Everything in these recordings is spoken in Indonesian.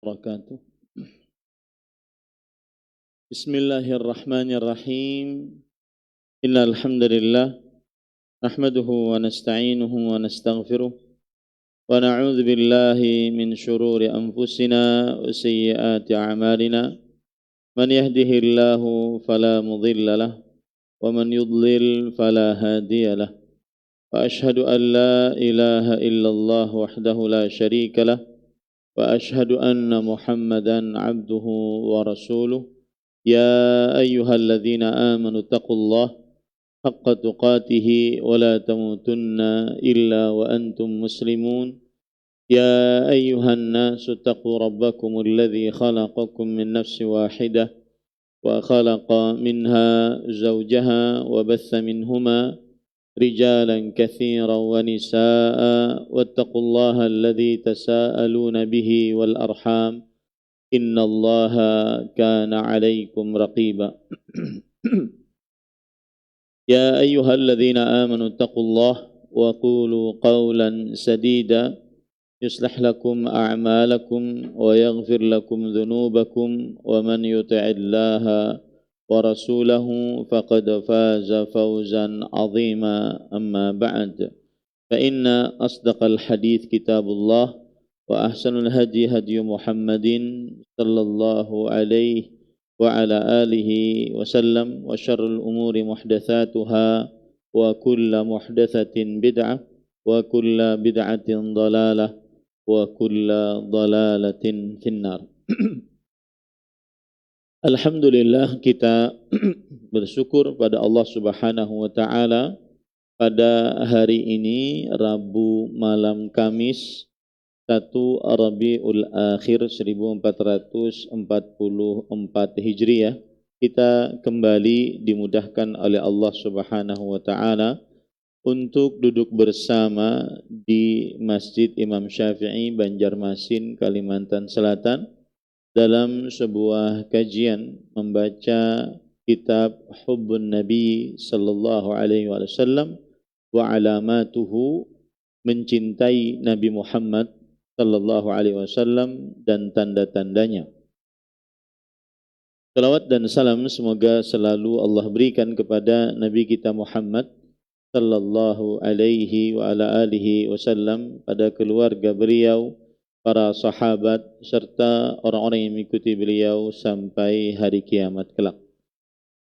Wabarakatuh. Bismillahirrahmanirrahim. Innal hamdalillah nahmaduhu wa nasta'inuhu wa nastaghfiruh wa na'udzu billahi min shururi anfusina wa sayyiati a'malina. Man yahdihillahu fala mudilla lahu wa man yudlil fala hadiya lahu. Wa ashhadu an la ilaha illallah wahdahu la syarika lahu wa ashhadu anna Muhammadan abduhu wa rasuluh. يا أيها الذين آمنوا اتقوا الله حق تقاته ولا تموتن إلا وأنتم مسلمون يا أيها الناس اتقوا ربكم الذي خلقكم من نفس واحدة وخلق منها زوجها وبث منهما رجالا كثيرا ونساء واتقوا الله الذي تساءلون به والأرحام إن الله كان عليكم رقيبا يا أيها الذين آمنوا اتقوا الله وقولوا قولا سديدا يصلح لكم أعمالكم ويغفر لكم ذنوبكم ومن يطع الله ورسوله فقد فاز فوزا عظيما أما بعد فإن أصدق الحديث كتاب الله وأحسن الهدي هدي محمد صلى الله عليه وعلى آله وسلم وشر الأمور محدثاتها وكل محدثة بدعة وكل بدعة ضلالة وكل ضلالة في النار. Alhamdulillah, kita bersyukur pada Allah Subhanahu wa taala pada hari ini Rabu malam Kamis 1 Rabiul Akhir 1444 Hijriah, kita kembali dimudahkan oleh Allah Subhanahu wa taala untuk duduk bersama di Masjid Imam Syafi'i Banjarmasin, Kalimantan Selatan dalam sebuah kajian membaca kitab Hubbun Nabi sallallahu alaihi wasallam wa alamatuhu, mencintai Nabi Muhammad sallallahu alaihi wasallam dan tanda-tandanya. Salawat dan salam semoga selalu Allah berikan kepada Nabi kita Muhammad sallallahu alaihi wa ala alihi wasallam, pada keluarga beliau, para sahabat serta orang-orang yang mengikuti beliau sampai hari kiamat kelak.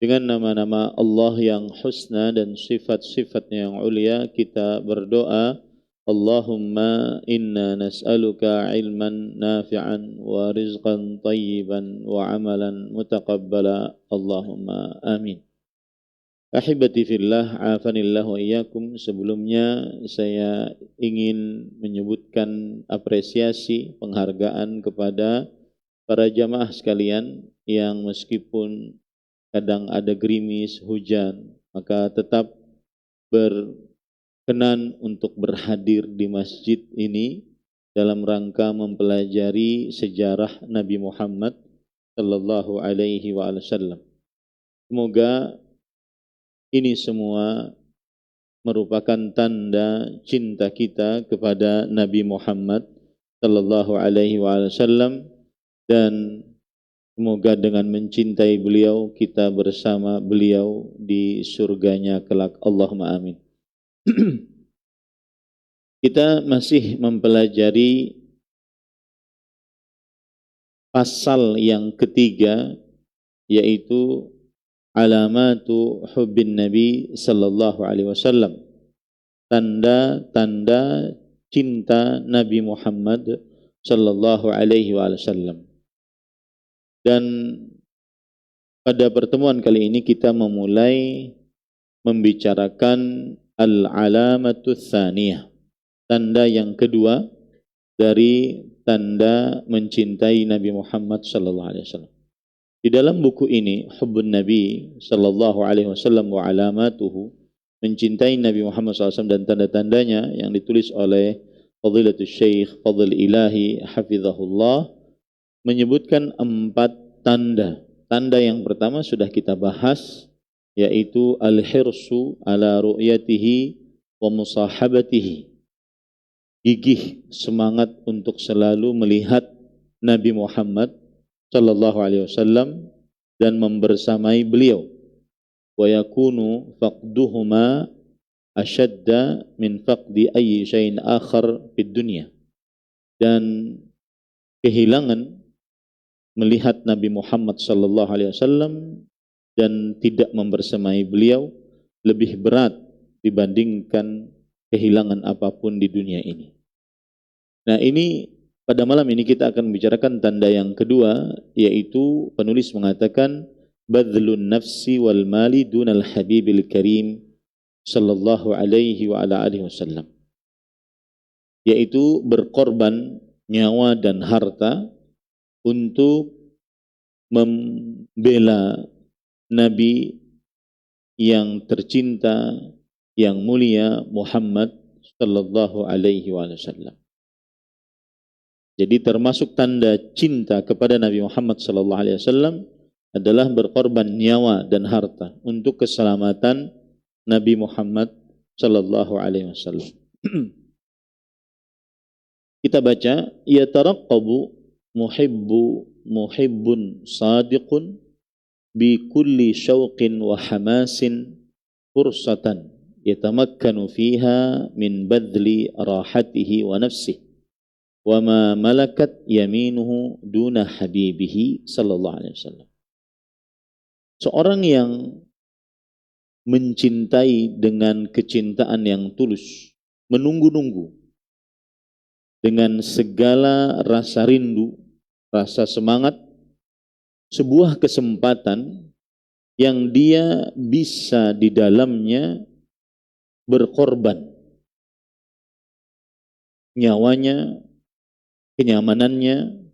Dengan nama-nama Allah yang husna dan sifat-sifatnya yang ulia, kita berdoa, Allahumma inna nas'aluka ilman nafi'an wa rizqan tayyiban wa amalan mutaqabbala, Allahumma amin. Ahibati fillah, afanillah wa iyyakum. Sebelumnya saya ingin menyebutkan apresiasi, penghargaan kepada para jamaah sekalian yang meskipun kadang ada gerimis, hujan, maka tetap berkenan untuk berhadir di masjid ini dalam rangka mempelajari sejarah Nabi Muhammad sallallahu alaihi wasallam. Semoga ini semua merupakan tanda cinta kita kepada Nabi Muhammad sallallahu alaihi wasallam, dan semoga dengan mencintai beliau kita bersama beliau di surganya kelak, Allahumma amin. Kita masih mempelajari pasal yang ketiga, yaitu alamatu hubbin Nabi sallallahu alaihi wasallam, tanda-tanda cinta Nabi Muhammad sallallahu alaihi wasallam. Dan pada pertemuan kali ini kita memulai membicarakan al-alamatu tsaniyah, tanda yang kedua dari tanda mencintai Nabi Muhammad sallallahu alaihi wasallam. Di dalam buku ini, Hubbun Nabi sallallahu alaihi wasallam wa alamatuhu, mencintai Nabi Muhammad SAW dan tanda-tandanya, yang ditulis oleh Fadilatul Syekh Fadl Ilahi Hafizahullah, menyebutkan 4 tanda. Tanda yang pertama sudah kita bahas, yaitu al-hirsu ala ru'yatihi wa musahabatihi, gigih semangat untuk selalu melihat Nabi Muhammad sallallahu alaihi wasallam dan membersamai beliau. Wa yakunu faqduhuma ashadda min faqdi ayyi syai'in akhar fid dunya. Dan kehilangan melihat Nabi Muhammad sallallahu alaihi wasallam dan tidak membersamai beliau lebih berat dibandingkan kehilangan apapun di dunia ini. Nah, ini pada malam ini kita akan membicarakan tanda yang kedua, yaitu penulis mengatakan badlun nafsi wal mali dunal habibil karim sallallahu alaihi wa ala alihi wasallam, yaitu berkorban nyawa dan harta untuk membela Nabi yang tercinta, yang mulia Muhammad sallallahu alaihi wasallam. Jadi termasuk tanda cinta kepada Nabi Muhammad sallallahu alaihi wasallam adalah berkorban nyawa dan harta untuk keselamatan Nabi Muhammad sallallahu alaihi wasallam. Kita baca, yataraqqabu muhibbun sadiqun bi kulli syauqin wa hamasin fursatan yatamakkanu fiha min badli rahatihi wa nafsihi wa ma malakat yaminuhu duna habibihi sallallahu alaihi wasallam. Seorang yang mencintai dengan kecintaan yang tulus, menunggu-nunggu dengan segala rasa rindu, rasa semangat, sebuah kesempatan yang dia bisa di dalamnya berkorban nyawanya, kenyamanannya,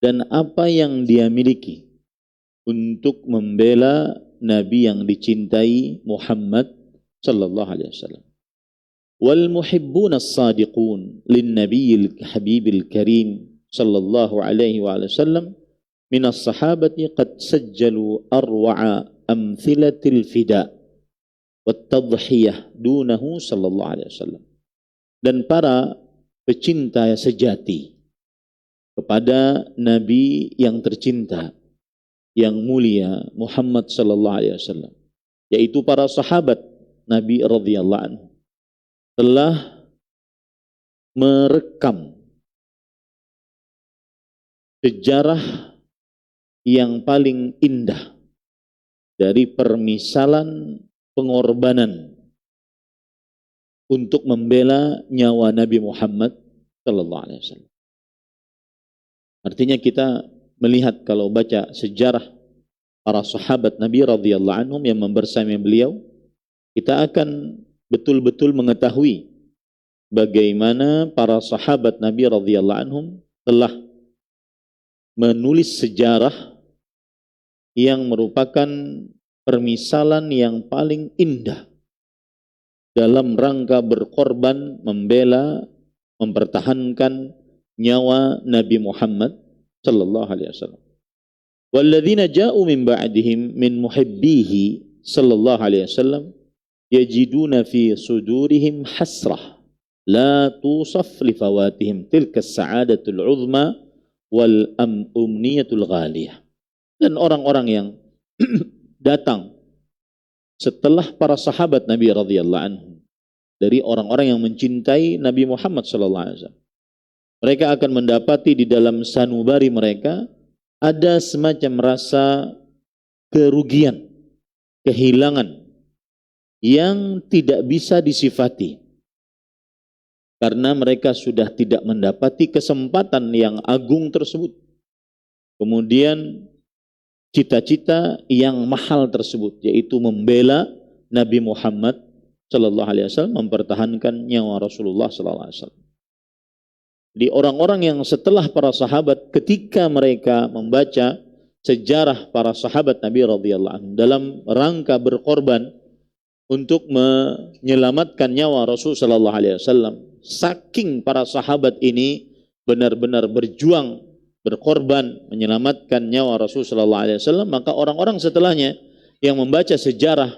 dan apa yang dia miliki untuk membela Nabi yang dicintai Muhammad sallallahu alaihi wasallam. Wal muhibbuna as-sadiqun lin nabiyil habibil karim sallallahu alaihi wasallam min as-sahabati qad sajjalu arwa'a amthilatil fida wat tadhiyah dunahu sallallahu alaihi wasallam. Dan para pecinta sejati kepada Nabi yang tercinta, yang mulia Muhammad sallallahu alaihi wasallam, yaitu para sahabat Nabi radhiyallahu anhu, telah merekam sejarah yang paling indah dari permisalan pengorbanan untuk membela nyawa Nabi Muhammad sallallahu alaihi wasallam. Artinya kita melihat kalau baca sejarah para sahabat Nabi radhiyallahu anhum yang membersamai beliau, kita akan betul-betul mengetahui bagaimana para sahabat Nabi radhiyallahu anhum telah menulis sejarah yang merupakan permisalan yang paling indah dalam rangka berkorban membela, mempertahankan nyawa Nabi Muhammad sallallahu alaihi wasallam. Walladzina ja'u min ba'dihim min muhibbihi sallallahu alaihi wasallam yajiduna fi sudurihim hasrah la tusaf li fawatihim tilka as-sa'adatul 'uzma wal umniyatul ghaliyah. Dan orang-orang yang datang setelah para sahabat Nabi radhiyallahu anhum, dari orang-orang yang mencintai Nabi Muhammad sallallahu alaihi wasallam, mereka akan mendapati di dalam sanubari mereka ada semacam rasa kerugian, kehilangan yang tidak bisa disifati karena mereka sudah tidak mendapati kesempatan yang agung tersebut. Kemudian cita-cita yang mahal tersebut, yaitu membela Nabi Muhammad sallallahu alaihi wasallam, mempertahankan nyawa Rasulullah sallallahu alaihi wasallam. Di orang-orang yang setelah para sahabat, ketika mereka membaca sejarah para sahabat Nabi radhiyallahu anhu dalam rangka berkorban untuk menyelamatkan nyawa Rasul sallallahu alaihi wasallam, saking para sahabat ini benar-benar berjuang, berkorban menyelamatkan nyawa Rasul sallallahu alaihi wasallam, maka orang-orang setelahnya yang membaca sejarah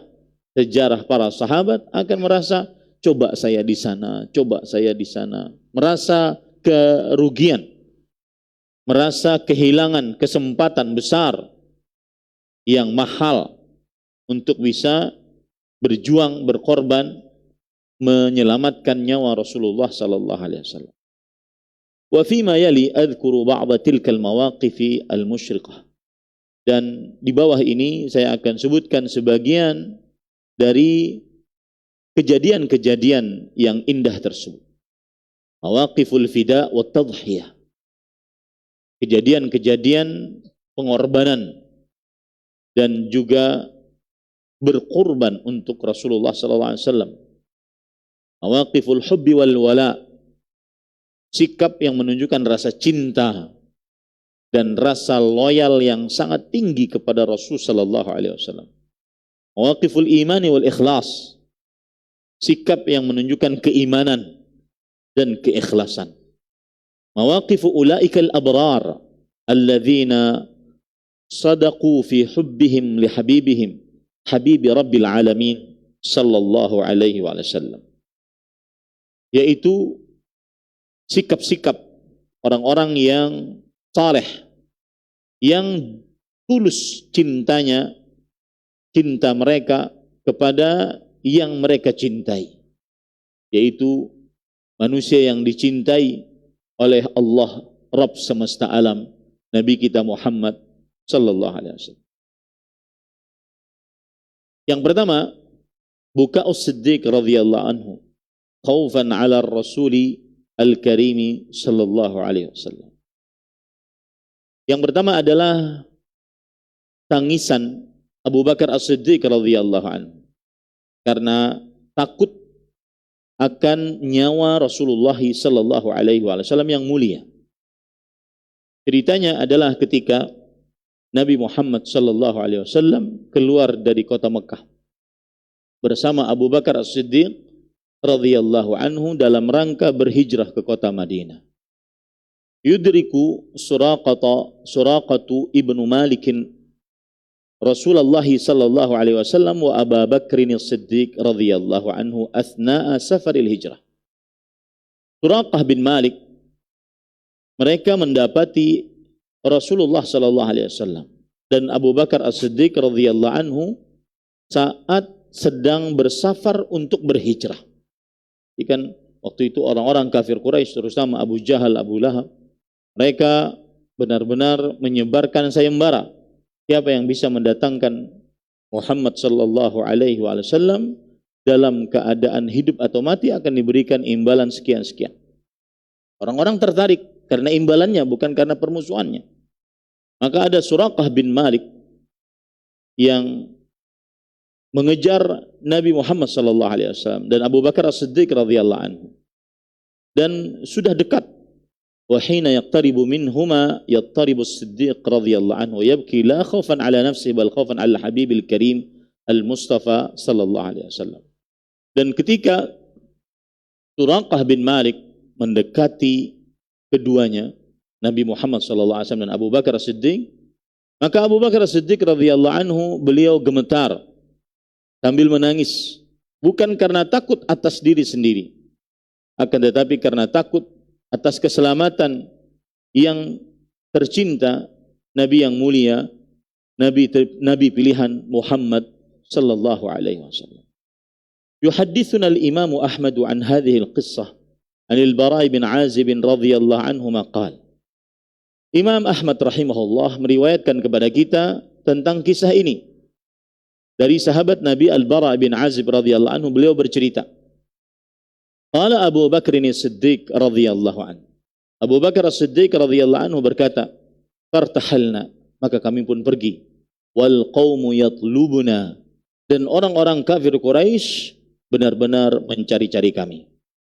para sahabat akan merasa, coba saya di sana, merasa kerugian, merasa kehilangan kesempatan besar yang mahal untuk bisa berjuang, berkorban, menyelamatkan nyawa Rasulullah sallallahu alaihi wasallam. Wa fima yali adhkuru ba'd tilka al-mawaqif al-musyriqah. Dan di bawah ini saya akan sebutkan sebagian dari kejadian-kejadian yang indah tersebut. Mawaqiful fida wa tadhiyah. Kejadian-kejadian pengorbanan dan juga berkorban untuk Rasulullah sallallahu alaihi wasallam. Mawaqiful hubbi wal wala, sikap yang menunjukkan rasa cinta dan rasa loyal yang sangat tinggi kepada Rasul sallallahu alaihi wasallam. Mawaqiful imani wal ikhlas, sikap yang menunjukkan keimanan dan keikhlasan. Mawaqifu ulaikal abrar alladzina sadaqu fi hubbihim li habibihim habibi rabbil alamin sallallahu alaihi wasallam, yaitu sikap-sikap orang-orang yang saleh, yang tulus cintanya, cinta mereka kepada yang mereka cintai, yaitu manusia yang dicintai oleh Allah Rabb semesta alam, Nabi kita Muhammad sallallahu alaihi wasallam. Yang pertama, Buka'us Siddiq radhiyallahu anhu khaufan 'ala ar-rasuli al-karimi sallallahu alaihi wasallam. Yang pertama adalah tangisan Abu Bakar As-Siddiq radhiyallahu anhu karena takut akan nyawa Rasulullah sallallahu alaihi wasallam yang mulia. Ceritanya adalah ketika Nabi Muhammad sallallahu alaihi wasallam keluar dari kota Mekah bersama Abu Bakar As-Siddiq radhiyallahu anhu dalam rangka berhijrah ke kota Madinah. Yudriku Suraqatu ibnu Malikin Rasulullah sallallahu alaihi wasallam wa Abu Bakr as-Siddiq radhiyallahu anhu athna'a safaril hijrah. Suraqah bin Malik, mereka mendapati Rasulullah sallallahu alaihi wasallam dan Abu Bakar as-Siddiq radhiyallahu anhu saat sedang bersafar untuk berhijrah. Ikan waktu itu orang-orang kafir Quraisy, terutama Abu Jahal, Abu Lahab, mereka benar-benar menyebarkan sayembara. Siapa yang bisa mendatangkan Muhammad sallallahu alaihi wasallam dalam keadaan hidup atau mati akan diberikan imbalan sekian-sekian. Orang-orang tertarik karena imbalannya, bukan karena permusuhannya. Maka ada Suraqah bin Malik yang mengejar Nabi Muhammad sallallahu alaihi wasallam dan Abu Bakar As-Siddiq radhiyallahu anhu. Dan sudah dekat. Wa hina yaqtaribu minhuma yattaribu As-Siddiq radhiyallahu anhu yabki la khaufan ala nafsihi bal khaufan ala habibil karim al-Mustafa sallallahu alaihi wasallam. Dan ketika Suraqah bin Malik mendekati keduanya, Nabi Muhammad sallallahu alaihi wasallam dan Abu Bakar As-Siddiq, maka Abu Bakar As-Siddiq radhiyallahu anhu beliau gemetar sambil menangis, bukan karena takut atas diri sendiri, akan tetapi karena takut atas keselamatan yang tercinta Nabi yang mulia, Nabi pilihan Muhammad sallallahu alaihi wasallam. Yuhaddithuna al-Imam Ahmad an hadhihi al-qissah an al-Bara' bin Azib radhiyallahu anhu maqal. Imam Ahmad rahimahullah meriwayatkan kepada kita tentang kisah ini dari sahabat Nabi Al-Bara' bin Azib radhiyallahu anhu. Beliau bercerita, qala Abu Bakr as-Siddiq radhiyallahu anhu. Abu Bakar as-Siddiq radhiyallahu anhu berkata, fartahalna, maka kami pun pergi. Wal qaumu yatlubuna, dan orang-orang kafir Quraisy benar-benar mencari-cari kami.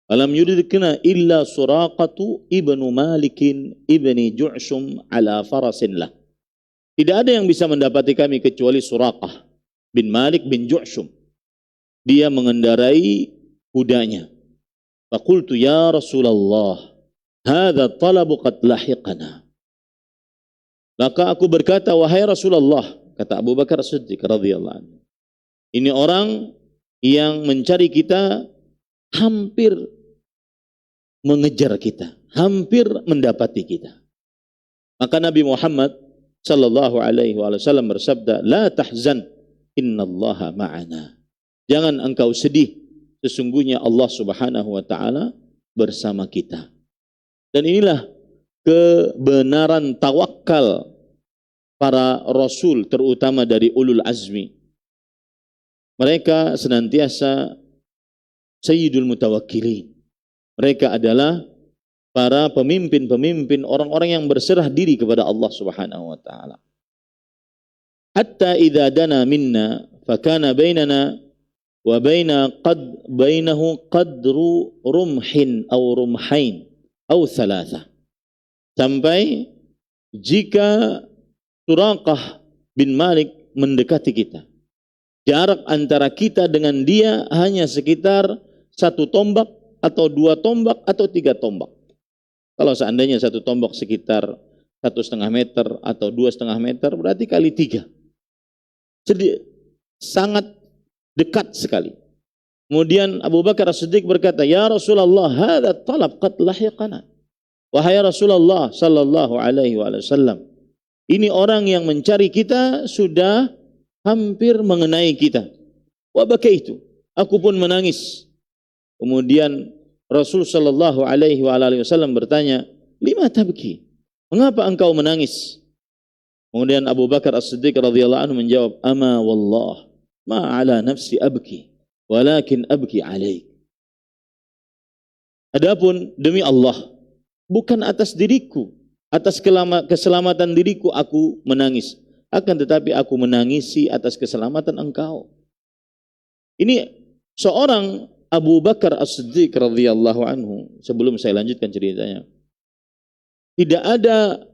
Alam yudrikna illa Suraqatu ibnu Malikin ibni Ju'shum ala farasin lah. Tidak ada yang bisa mendapati kami kecuali Suraqah bin Malik bin Ju'shum. Dia mengendarai kudanya. Faqultu ya Rasulullah, hadza talabu qad lahiqana. Maka aku berkata, wahai Rasulullah, kata Abu Bakar As-Siddiq radhiyallahu anhu, ini orang yang mencari kita hampir mengejar kita, hampir mendapati kita. Maka Nabi Muhammad sallallahu alaihi wasallam bersabda, "La tahzan, innallaha ma'ana." Jangan engkau sedih, sesungguhnya Allah Subhanahu wa taala bersama kita. Dan inilah kebenaran tawakal para rasul, terutama dari ulul azmi. Mereka senantiasa sayyidul mutawakkilin. Mereka adalah para pemimpin-pemimpin, orang-orang yang berserah diri kepada Allah Subhanahu wa taala. Hatta idza dana minna fakana bainana wa bainahu qadru rumhin aw rumhain aw thalatha. Sampai jika Suraqah bin Malik mendekati kita, jarak antara kita dengan dia hanya sekitar 1 tombak atau 2 tombak atau 3 tombak. Kalau seandainya 1 tombak sekitar 1,5 meter atau 2,5 meter, berarti kali 3. Jadi sangat dekat sekali. Kemudian Abu Bakar As-Siddiq berkata, "Ya Rasulullah, hadha talab qad lahiqana." Wahai Rasulullah sallallahu alaihi wasallam, ini orang yang mencari kita sudah hampir mengenai kita. Wa bakaitu, aku pun menangis. Kemudian Rasul sallallahu alaihi wasallam bertanya, "Lima tabki?" Mengapa engkau menangis? Kemudian Abu Bakar As-Siddiq radhiyallahu anhu menjawab, "Ama wallah, ma ala nafsi abki, walakin abki alaik." Adapun demi Allah, bukan atas diriku, atas keselamatan diriku aku menangis, akan tetapi aku menangisi atas keselamatan engkau. Ini seorang Abu Bakar As-Siddiq radhiyallahu anhu. Sebelum saya lanjutkan ceritanya, tidak ada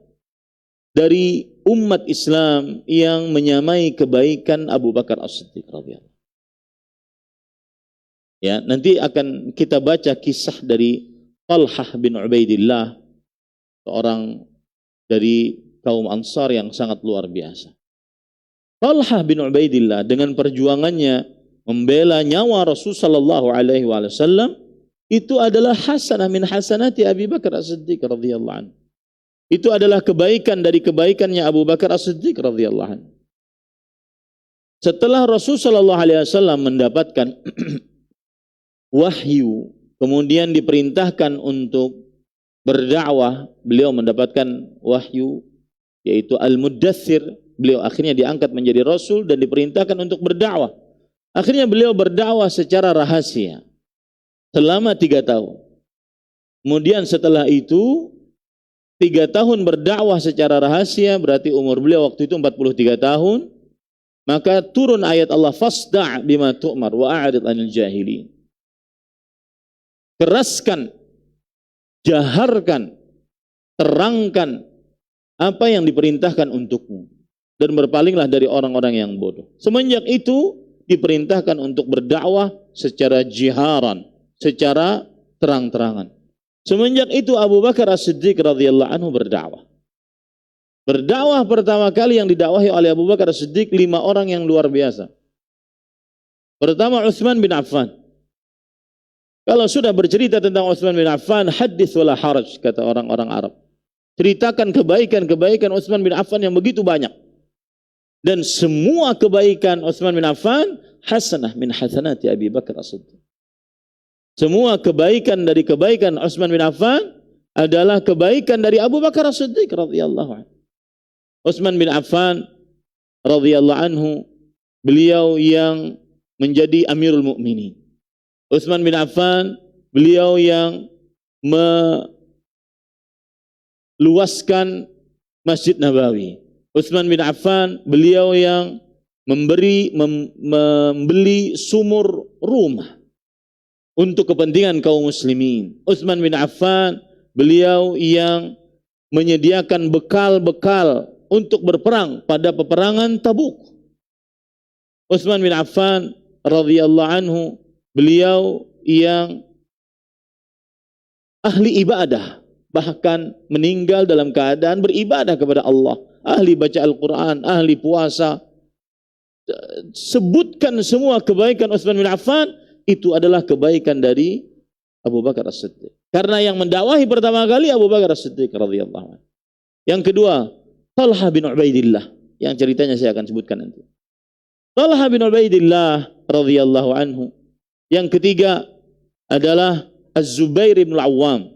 dari umat Islam yang menyamai kebaikan Abu Bakar As-Siddiq radhiyallahu anhu. Ya, nanti akan kita baca kisah dari Talhah bin Ubaidillah, seorang dari kaum Ansar yang sangat luar biasa. Talhah bin Ubaidillah dengan perjuangannya membela nyawa Rasul sallallahu alaihi wasallam, itu adalah hasanah min hasanati Abi Bakar As-Siddiq radhiyallahu anhu. Itu adalah kebaikan dari kebaikannya Abu Bakar As-Siddiq radhiyallahu anhu. Setelah Rasul sallallahu alaihi wasallam mendapatkan wahyu, kemudian diperintahkan untuk berdakwah, beliau mendapatkan wahyu yaitu Al-Muddathir. Beliau akhirnya diangkat menjadi Rasul dan diperintahkan untuk berdakwah. Akhirnya beliau berdakwah secara rahasia selama 3 tahun. Kemudian setelah itu 3 tahun berdakwah secara rahasia, berarti umur beliau waktu itu 43 tahun. Maka turun ayat Allah, "Fasda' bima tu'mar wa a'rid 'anil jahilin." Keraskan, jaharkan, terangkan apa yang diperintahkan untukmu dan berpalinglah dari orang-orang yang bodoh. Semenjak itu diperintahkan untuk berdakwah secara jiharan, secara terang-terangan. Semenjak itu Abu Bakar As-Siddiq radhiyallahu anhu berdakwah. Berdakwah pertama kali yang didakwahi oleh Abu Bakar As-Siddiq 5 orang yang luar biasa. Pertama Utsman bin Affan. Kalau sudah bercerita tentang Utsman bin Affan, hadits wala haraj, kata orang-orang Arab. Ceritakan kebaikan-kebaikan Utsman bin Affan yang begitu banyak. Dan semua kebaikan Utsman bin Affan hasanah min hasanati Abi Bakar As-Siddiq. Semua kebaikan dari kebaikan Utsman bin Affan adalah kebaikan dari Abu Bakar As-Siddiq radhiyallahu anhu. Utsman bin Affan radhiyallahu anhu, beliau yang menjadi Amirul Mukminin. Utsman bin Affan, beliau yang meluaskan Masjid Nabawi. Utsman bin Affan, beliau yang membeli sumur rumah untuk kepentingan kaum muslimin. Utsman bin Affan, beliau yang menyediakan bekal-bekal untuk berperang pada peperangan Tabuk. Utsman bin Affan radhiyallahu anhu, beliau yang ahli ibadah, bahkan meninggal dalam keadaan beribadah kepada Allah. Ahli baca Al-Quran, ahli puasa. Sebutkan semua kebaikan Utsman bin Affan, itu adalah kebaikan dari Abu Bakar As-Siddiq. Karena yang mendakwahi pertama kali Abu Bakar As-Siddiq radhiyallahu anhu. Yang kedua, Talha bin Ubaidillah, yang ceritanya saya akan sebutkan nanti. Talha bin Ubaidillah radhiyallahu anhu. Yang ketiga adalah Az-Zubair bin Al-Awwam.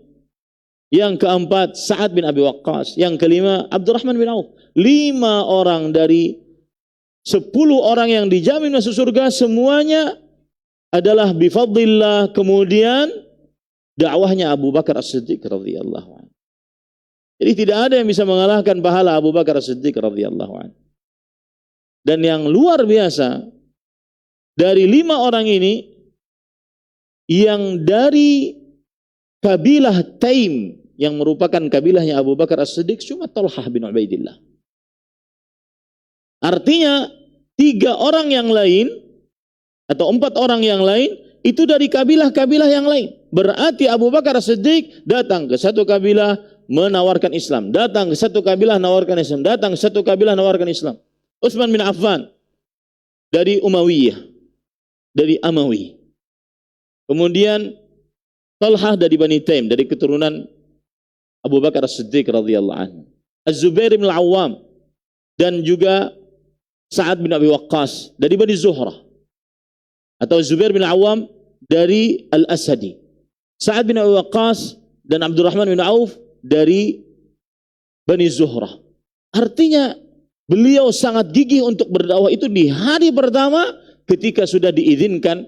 Yang keempat, Sa'ad bin Abi Waqqas. Yang kelima, Abdurrahman bin Auf. 5 orang dari 10 orang yang dijamin masuk surga, semuanya adalah bifadlillah. Kemudian dakwahnya Abu Bakar As-Siddiq radhiyallahu anhu. Jadi tidak ada yang bisa mengalahkan pahala Abu Bakar As-Siddiq radhiyallahu anhu. Dan yang luar biasa, dari 5 orang ini, yang dari kabilah Taim, yang merupakan kabilahnya Abu Bakar As-Siddiq, cuma Talha bin Ubaidillah. Artinya 3 orang yang lain atau 4 orang yang lain itu dari kabilah-kabilah yang lain. Berarti Abu Bakar As-Siddiq datang ke satu kabilah menawarkan Islam, datang ke satu kabilah menawarkan Islam, datang ke satu kabilah menawarkan Islam. Utsman bin Affan dari Umayyah, dari Amawi. Kemudian Talha dari Bani Taim, dari keturunan Abu Bakar As-Siddiq radhiyallahu anhu. Az-Zubair bin Al-Awwam dan juga Sa'ad bin Abi Waqqas dari Bani Zuhrah. Atau Zubair bin Al-Awwam dari Al-Asadi. Sa'ad bin Abi Waqqas dan Abdurrahman bin Auf dari Bani Zuhrah. Artinya beliau sangat gigih untuk berdakwah itu di hari pertama ketika sudah diizinkan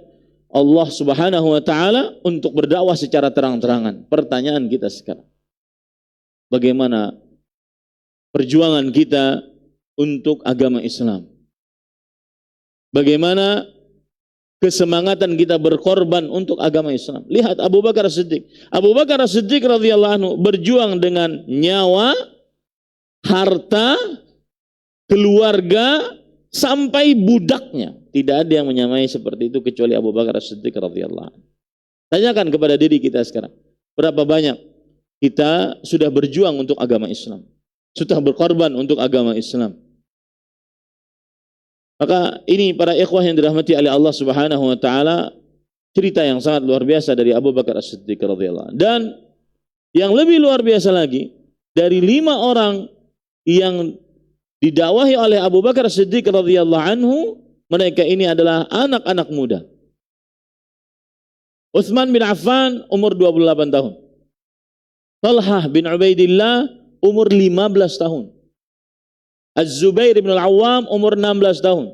Allah Subhanahu wa taala untuk berdakwah secara terang-terangan. Pertanyaan kita sekarang, bagaimana perjuangan kita untuk agama Islam? Bagaimana kesemangatan kita berkorban untuk agama Islam? Lihat Abu Bakar As-Siddiq. Abu Bakar As-Siddiq radhiyallahu anhu berjuang dengan nyawa, harta, keluarga, sampai budaknya. Tidak ada yang menyamai seperti itu kecuali Abu Bakar As-Siddiq radhiyallahu anhu. Tanyakan kepada diri kita sekarang, berapa banyak kita sudah berjuang untuk agama Islam, sudah berkorban untuk agama Islam? Maka ini para ikhwah yang dirahmati oleh Allah Subhanahu wa taala, cerita yang sangat luar biasa dari Abu Bakar As-Siddiq radhiyallahu anhu. Dan yang lebih luar biasa lagi, dari 5 orang yang didakwahi oleh Abu Bakar As-Siddiq radhiyallahu anhu, mereka ini adalah anak-anak muda. Utsman bin Affan umur 28 tahun. Talha bin Ubaidillah umur 15 tahun. Az-Zubair bin Al-Awwam umur 16 tahun.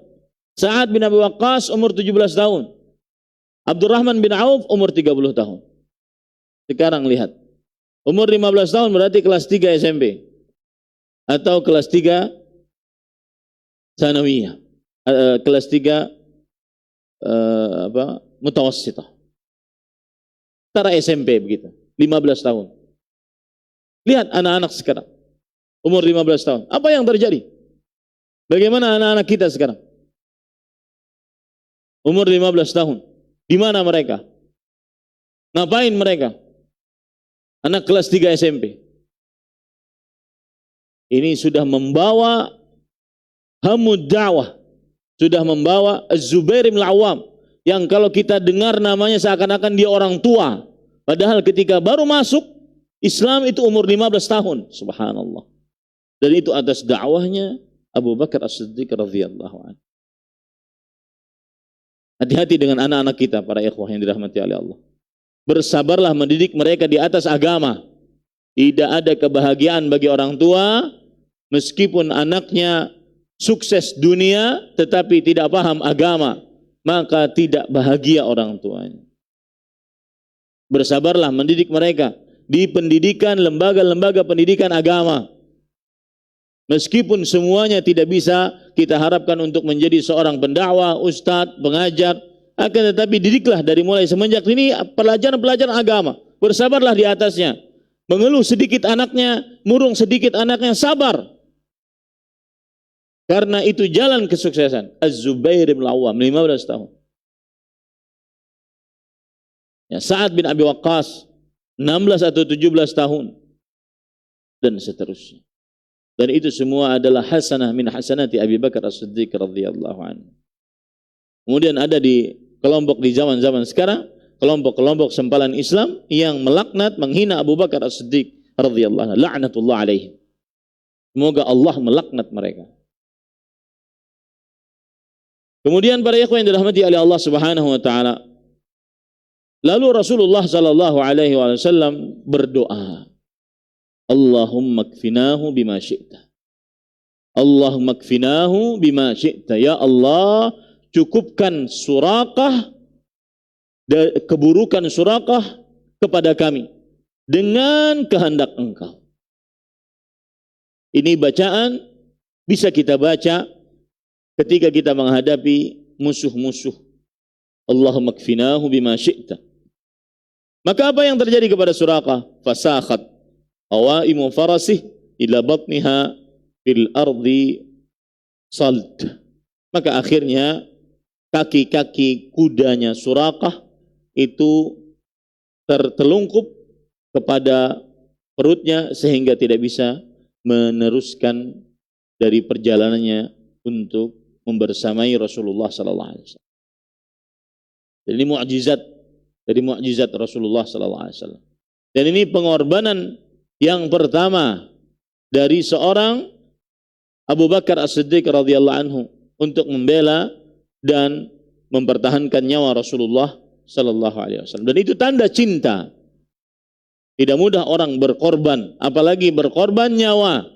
Sa'ad bin Abi Waqqas umur 17 tahun. Abdurrahman bin Auf umur 30 tahun. Sekarang lihat, umur 15 tahun berarti kelas 3 SMP atau kelas 3 Sanawiyah, kelas 3 mutawassithah. Antara SMP begitu, 15 tahun. Lihat anak-anak sekarang, umur 15 tahun. Apa yang terjadi? Bagaimana anak-anak kita sekarang? Umur 15 tahun. Di mana mereka? Ngapain mereka? Anak kelas 3 SMP. Ini sudah membawa hamud da'wah. Sudah membawa Az-Zubair bin Al-Awwam, yang kalau kita dengar namanya seakan-akan dia orang tua. Padahal ketika baru masuk Islam itu umur 15 tahun. Subhanallah. Dan itu atas dakwahnya Abu Bakar As-Siddiq radhiyallahu anhu. Hati-hati dengan anak-anak kita, para ikhwah yang dirahmati oleh Allah. Bersabarlah mendidik mereka di atas agama. Tidak ada kebahagiaan bagi orang tua meskipun anaknya sukses dunia tetapi tidak paham agama, maka tidak bahagia orang tuanya. Bersabarlah mendidik mereka di pendidikan, lembaga-lembaga pendidikan agama. Meskipun semuanya tidak bisa kita harapkan untuk menjadi seorang pendakwah, ustadz, pengajar, akan tetapi didiklah dari mulai semenjak ini pelajaran-pelajaran agama. Bersabarlah di atasnya. Mengeluh sedikit anaknya, murung sedikit anaknya, sabar. Karena itu jalan kesuksesan. Az-Zubair bin Al-Awwam 15 tahun. Ya, Sa'ad bin Abi Waqqas 16 atau 17 tahun. Dan seterusnya. Dan itu semua adalah hasanah min hasanati Abi Bakar As-Siddiq radhiyallahu anhu. Kemudian ada di kelompok di zaman-zaman sekarang, kelompok-kelompok sempalan Islam yang melaknat, menghina Abu Bakar As-Siddiq radhiyallahu anhu, laknatullah alaihi. Semoga Allah melaknat mereka. Kemudian para ikhwan yang dirahmati oleh Allah Subhanahu wa taala, lalu Rasulullah sallallahu alaihi wasallam berdoa, Allahumma kfinahu bima syi'ta. Allahumma kfinahu bima syi'ta. Ya Allah, cukupkan Suraqah, keburukan Suraqah kepada kami dengan kehendak Engkau. Ini bacaan bisa kita baca ketika kita menghadapi musuh-musuh. Allahumma kfinahu bima syi'ta. Maka apa yang terjadi kepada Suraqah? Fasakhat awaimu farasih ila batniha fil ardi salt. Maka akhirnya kaki-kaki kudanya Suraqah itu tertelungkup kepada perutnya sehingga tidak bisa meneruskan dari perjalanannya untuk membersamai Rasulullah sallallahu alaihi wasallam. Ini mukjizat dari mukjizat Rasulullah sallallahu alaihi wasallam. Dan ini pengorbanan yang pertama dari seorang Abu Bakar As-Siddiq radhiyallahu anhu untuk membela dan mempertahankan nyawa Rasulullah sallallahu alaihi wasallam. Dan itu tanda cinta. Tidak mudah orang berkorban, apalagi berkorban nyawa,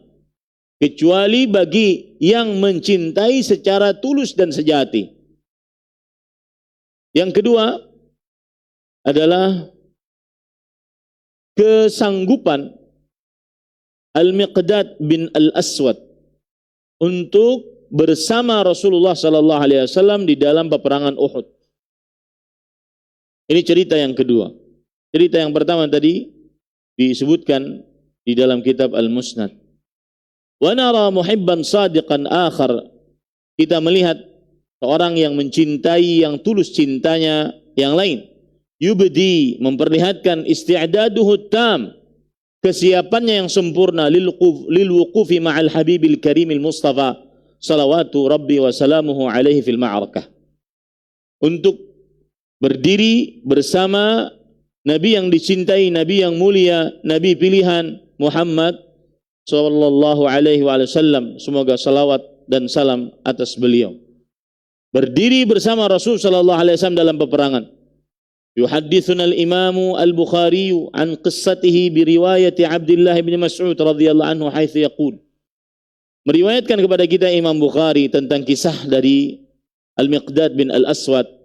kecuali bagi yang mencintai secara tulus dan sejati. Yang kedua adalah kesanggupan Al-Miqdad bin Al-Aswad untuk bersama Rasulullah sallallahu alaihi wasallam di dalam peperangan Uhud. Ini cerita yang kedua. Cerita yang pertama tadi disebutkan di dalam kitab Al-Musnad. Wa nara muhibban sadiqan akhar. Kita melihat seorang yang mencintai, yang tulus cintanya yang lain. Yubdi, memperlihatkan isti'daduhu tam, kesiapannya yang sempurna lil wuqufi ma'al habibil karimil mustafa salawatu rabbi wa salamuhu alaihi fil ma'arakah. Untuk berdiri bersama Nabi yang dicintai, Nabi yang mulia, Nabi pilihan Muhammad sallallahu alaihi wasallam. Semoga salawat dan salam atas beliau. Berdiri bersama Rasul sallallahu alaihi wasallam dalam peperangan. Yuhaddithuna al-Imam al-Bukhari an qissatihi bi riwayat Abdullah bin Mas'ud radhiyallahu anhu haitsu yaqul. Meriwayatkan kepada kita Imam Bukhari tentang kisah dari Al-Miqdad bin Al-Aswad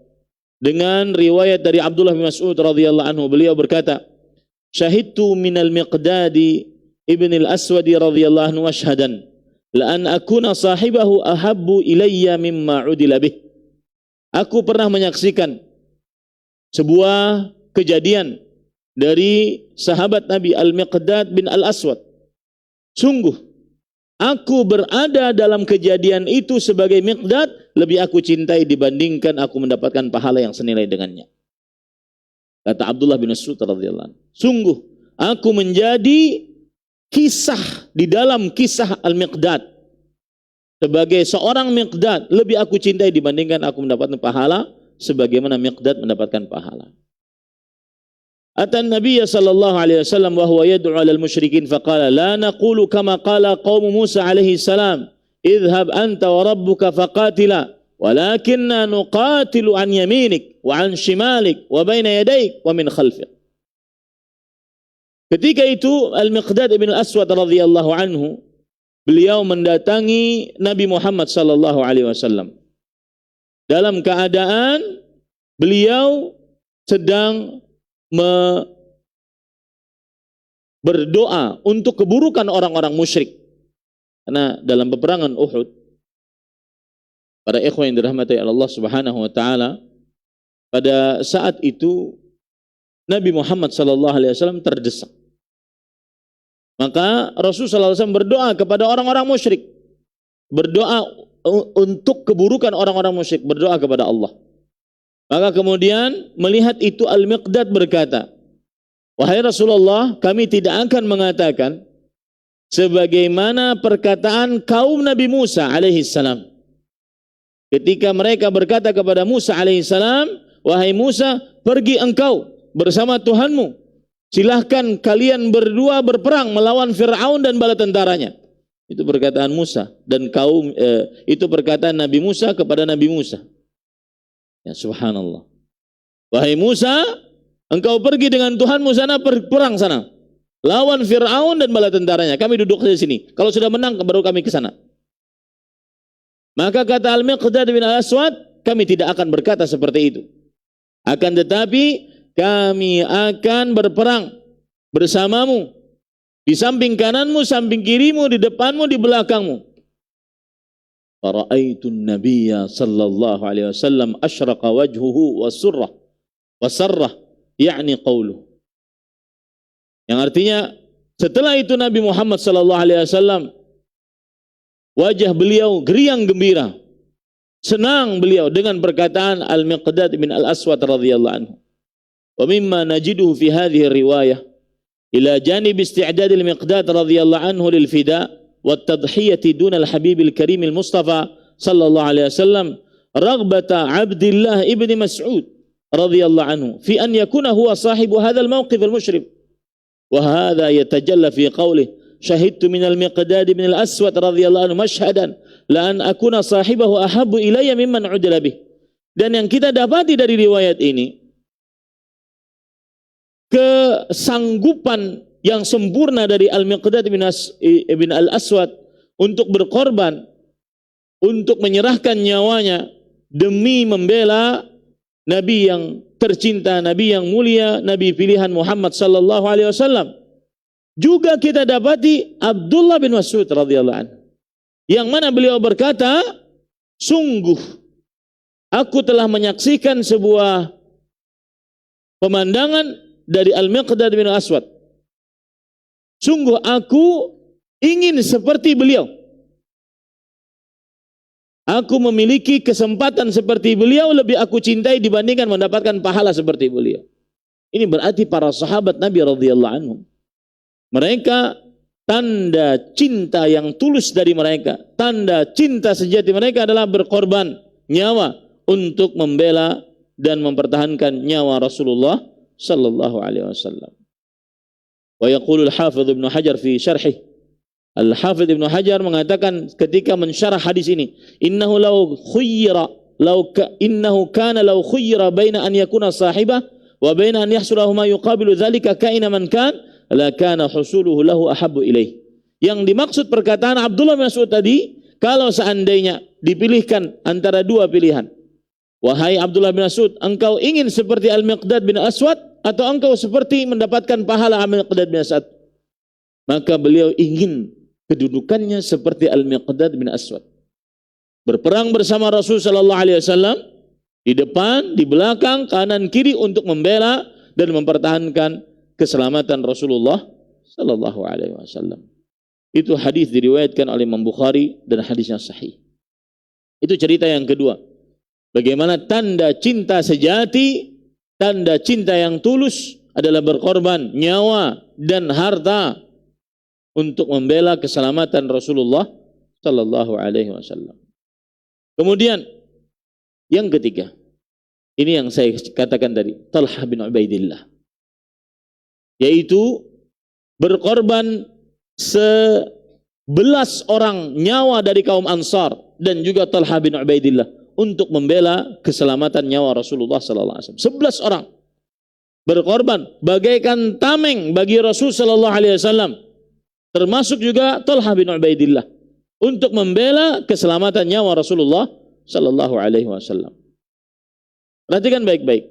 dengan riwayat dari Abdullah bin Mas'ud radhiyallahu anhu. Beliau berkata, syahidtu minal Miqdadi ibn al-Aswad radhiyallahu anhu ashhadan la an akuna sahibahu ahabbu ilayya mimma udila bih. Aku pernah menyaksikan sebuah kejadian dari sahabat Nabi Al-Miqdad bin Al-Aswad. Sungguh aku berada dalam kejadian itu sebagai Miqdad, lebih aku cintai dibandingkan aku mendapatkan pahala yang senilai dengannya. Kata Abdullah bin Mas'ud radhiyallahu anhu, sungguh aku menjadi kisah di dalam kisah Al-Miqdad. Sebagai seorang Miqdad, lebih aku cintai dibandingkan aku mendapatkan pahala sebagaimana Miqdad mendapatkan pahala. Atan Nabi sallallahu alaihi wasallam wa huwa yad'u 'alal musyrikin faqala la naqulu kama qala qaum Musa alaihi salam idhhab anta wa rabbuka faqatila walakinna nuqatilu an yaminik wa an shimalik wa baina yadayk wa min khalfik. Ketika itu Al-Miqdad bin Al-Aswad radhiyallahu anhu, beliau mendatangi Nabi Muhammad sallallahu alaihi wasallam dalam keadaan beliau sedang berdoa untuk keburukan orang-orang musyrik. Karena dalam peperangan Uhud, para ikhwan yang dirahmati Allah Subhanahu wa taala, pada saat itu Nabi Muhammad sallallahu alaihi wasallam terdesak. Maka Rasul sallallahu alaihi wasallam berdoa kepada orang-orang musyrik. Berdoa untuk keburukan orang-orang musyrik, berdoa kepada Allah. Maka kemudian melihat itu Al-Miqdad berkata, wahai Rasulullah, kami tidak akan mengatakan sebagaimana perkataan kaum Nabi Musa alaihi salam. Ketika mereka berkata kepada Musa alaihi salam, wahai Musa, pergi engkau bersama Tuhanmu. Silahkan kalian berdua berperang melawan Fir'aun dan bala tentaranya. Itu perkataan Musa dan itu perkataan Nabi Musa kepada Nabi Musa. Ya subhanallah. Wahai Musa, engkau pergi dengan Tuhanmu sana, perang sana. Lawan Fir'aun dan bala tentaranya. Kami duduk di sini. Kalau sudah menang baru kami ke sana. Maka kata Al-Miqdad bin Al-Aswad, kami tidak akan berkata seperti itu. Akan tetapi kami akan berperang bersamamu. Di samping kananmu, samping kirimu, di depanmu, di belakangmu. Fara'aitun nabiyya sallallahu alaihi wasallam asyraqa wajhuhu wa sarrah, yakni qawluh. Yang artinya setelah itu Nabi Muhammad sallallahu alaihi wasallam wajah beliau geriang gembira. Senang beliau dengan perkataan Al-Miqdad bin Al-Aswad radhiyallahu anhu. Wa mimma najiduhu fi hadhihi riwayah ila janib isti'dad al-Miqdad radhiyallahu anhu lil fida wa at-tadhhiyati dun al-habib al-karim al-Mustafa sallallahu alaihi wasallam raghbata Abdullah ibn Mas'ud radhiyallahu anhu fi an yakuna huwa sahibu hadha al-mawqif al-mushrif wa hadha yatajalla fi qawlihi syahidtu min al-Miqdad ibn al-Aswad radhiyallahu anhu mashhadan la an akuna sahibahu ahabbu ilayya mimman udila bih. Dan yang kita dapati dari riwayat ini, kesanggupan yang sempurna dari Al-Miqdad bin Al-Aswad untuk berkorban, untuk menyerahkan nyawanya demi membela Nabi yang tercinta, Nabi yang mulia, Nabi pilihan Muhammad sallallahu alaihi wasallam. Juga kita dapati Abdullah bin Mas'ud radhiyallahu anhu, yang mana beliau berkata, sungguh aku telah menyaksikan sebuah pemandangan dari Al-Miqdad bin Aswad. Sungguh aku ingin seperti beliau. Aku memiliki kesempatan seperti beliau, lebih aku cintai dibandingkan mendapatkan pahala seperti beliau. Ini berarti para sahabat Nabi radhiyallahu anhum, mereka tanda cinta yang tulus dari mereka, tanda cinta sejati mereka adalah berkorban nyawa untuk membela dan mempertahankan nyawa Rasulullah sallallahu alaihi wasallam. Wa yaqulu al-Hafidz Ibnu Hajar fi syarhih, Al-Hafidz Ibnu Hajar mengatakan ketika mensyarah hadis ini, innahu kana law khuyyira baina an yakuna sahibah wa baina an yahsulahu ma yuqabilu dzalika kaina man kan la kana husuluhu lahu ahabbu ilaih. Yang dimaksud perkataan Abdullah bin Mas'ud tadi, kalau seandainya dipilihkan antara dua pilihan, wahai Abdullah bin Mas'ud, engkau ingin seperti Al-Miqdad bin Aswad atau engkau seperti mendapatkan pahala Al-Miqdad bin Aswad? Maka beliau ingin kedudukannya seperti Al-Miqdad bin Aswad, berperang bersama Rasul sallallahu alaihi wasallam, di depan, di belakang, kanan, kiri untuk membela dan mempertahankan keselamatan Rasulullah sallallahu alaihi wasallam. Itu hadis diriwayatkan oleh Imam Bukhari dan hadisnya sahih. Itu cerita yang kedua. Bagaimana tanda cinta sejati, tanda cinta yang tulus adalah berkorban nyawa dan harta untuk membela keselamatan Rasulullah sallallahu alaihi wasallam. Kemudian yang ketiga, ini yang saya katakan tadi, Talha bin Ubaidillah, yaitu berkorban 11 orang nyawa dari kaum Ansar dan juga Talha bin Ubaidillah untuk membela keselamatan nyawa Rasulullah sallallahu alaihi wasallam. 11 orang berkorban bagaikan tameng bagi Rasul sallallahu alaihi wasallam, termasuk juga Talha bin Ubaidillah untuk membela keselamatan nyawa Rasulullah sallallahu alaihi wasallam. Perhatikan baik-baik.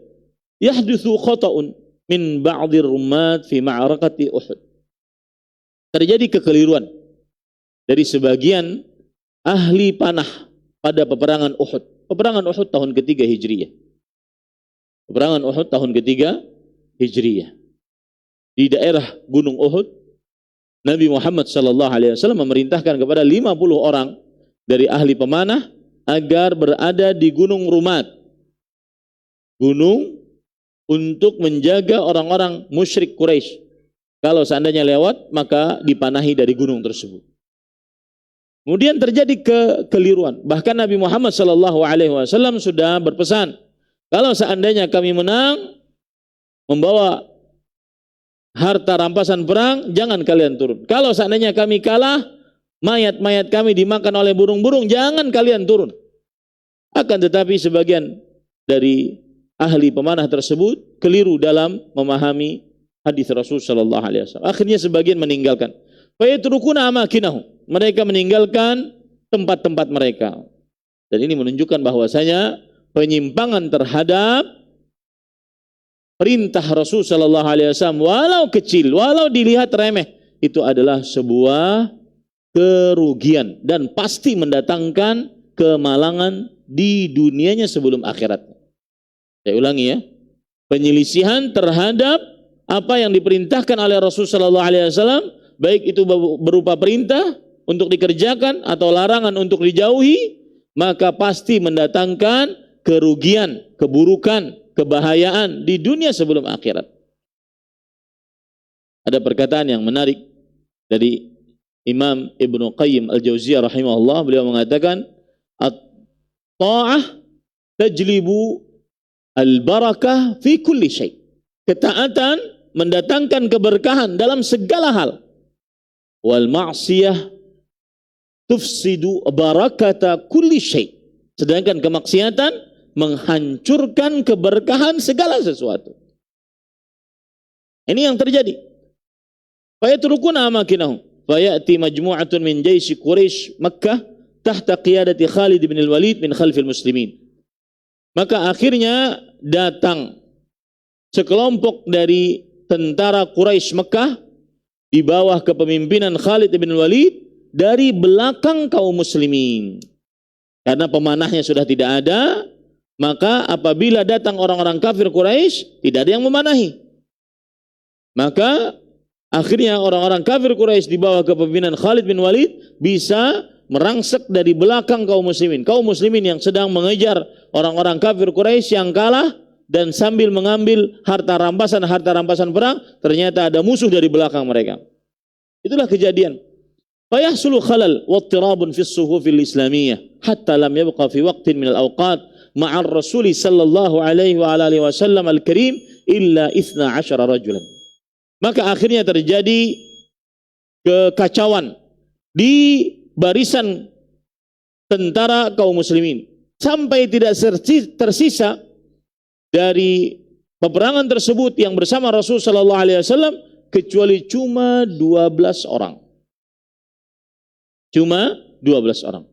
Yahdutsu khata'un min ba'dhi rummat fi ma'rakati Uhud. Terjadi kekeliruan dari sebagian ahli panah pada peperangan Uhud. Peperangan Uhud tahun ketiga Hijriyah. Peperangan Uhud tahun ketiga Hijriyah. Di daerah Gunung Uhud, Nabi Muhammad sallallahu alaihi wasallam memerintahkan kepada 50 orang dari ahli pemanah agar berada di Gunung Rumat. Gunung untuk menjaga orang-orang musyrik Quraisy. Kalau seandainya lewat, maka dipanahi dari gunung tersebut. Kemudian terjadi kekeliruan. Bahkan Nabi Muhammad SAW sudah berpesan, kalau seandainya kami menang, membawa harta rampasan perang, jangan kalian turun. Kalau seandainya kami kalah, mayat-mayat kami dimakan oleh burung-burung, jangan kalian turun. Akan tetapi sebagian dari ahli pemanah tersebut keliru dalam memahami hadis Rasul sallallahu alaihi wasallam. Akhirnya sebagian meninggalkan. Fa yatrukuna amakinahum. Mereka meninggalkan tempat-tempat mereka. Dan ini menunjukkan bahwasanya penyimpangan terhadap perintah Rasul sallallahu alaihi wasallam walau kecil, walau dilihat remeh, itu adalah sebuah kerugian dan pasti mendatangkan kemalangan di dunianya sebelum akhirat. Saya ulangi ya. Penyelisihan terhadap apa yang diperintahkan oleh Rasul sallallahu alaihi wasallam, baik itu berupa perintah untuk dikerjakan atau larangan untuk dijauhi, maka pasti mendatangkan kerugian, keburukan, kebahayaan di dunia sebelum akhirat. Ada perkataan yang menarik dari Imam Ibnu Qayyim Al-Jauziyah rahimahullah, beliau mengatakan at-ta'ah tajlibu al-barakah fi kulli syai. Ketaatan mendatangkan keberkahan dalam segala hal. Wal ma'siyah tufsidu barakata kulli syai. Sedangkan kemaksiatan menghancurkan keberkahan segala sesuatu. Ini yang terjadi. Fayatrukuna amakinahum. Fayati majmu'atun min jaisi Quraisy Makkah tahta qiyadati Khalid bin al-Walid min khalfil muslimin. Maka akhirnya datang sekelompok dari tentara Quraisy Mekah di bawah kepemimpinan Khalid bin Walid dari belakang kaum muslimin. Karena pemanahnya sudah tidak ada, maka apabila datang orang-orang kafir Quraisy, tidak ada yang memanahi. Maka akhirnya orang-orang kafir Quraisy di bawah kepemimpinan Khalid bin Walid bisa merangsek dari belakang kaum muslimin. Kaum muslimin yang sedang mengejar orang-orang kafir Quraisy yang kalah, dan sambil mengambil harta rampasan perang, ternyata ada musuh dari belakang mereka. Itulah kejadian. Fayahsulu khalal wa ittirabun fi as-suhufil islamiyah hatta lam yabqa fi waqtin min al-awqat ma'a ar-rasul sallallahu alaihi wa alihi wasallam al-karim illa 12 rajulan. Maka akhirnya terjadi kekacauan di barisan tentara kaum muslimin sampai tidak tersisa dari peperangan tersebut yang bersama Rasul sallallahu alaihi wasallam kecuali cuma 12 orang. Cuma 12 orang.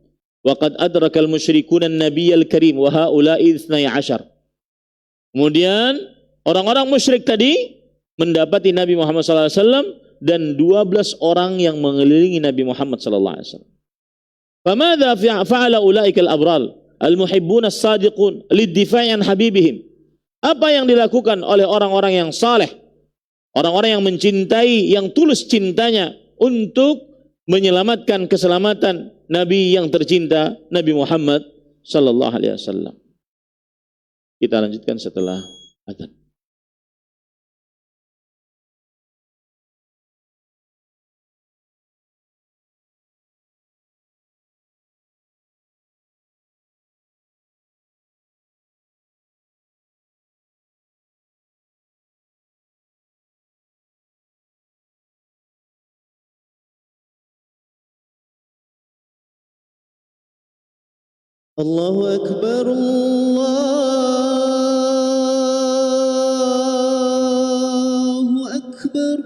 Waqad adrakal musyrikuna an-nabiyyal karim wa haula'i 12. Kemudian orang-orang musyrik tadi mendapati Nabi Muhammad sallallahu alaihi wasallam dan 12 orang yang mengelilingi Nabi Muhammad sallallahu alaihi wasallam. Famadza fa'ala ulaika al-abrar al-muhibbun as-sadiqun lid-difa'i an habibihim? Apa yang dilakukan oleh orang-orang yang saleh, orang-orang yang mencintai, yang tulus cintanya untuk menyelamatkan keselamatan Nabi yang tercinta, Nabi Muhammad sallallahu alaihi wasallam. Kita lanjutkan setelah adzan. الله أكبر الله أكبر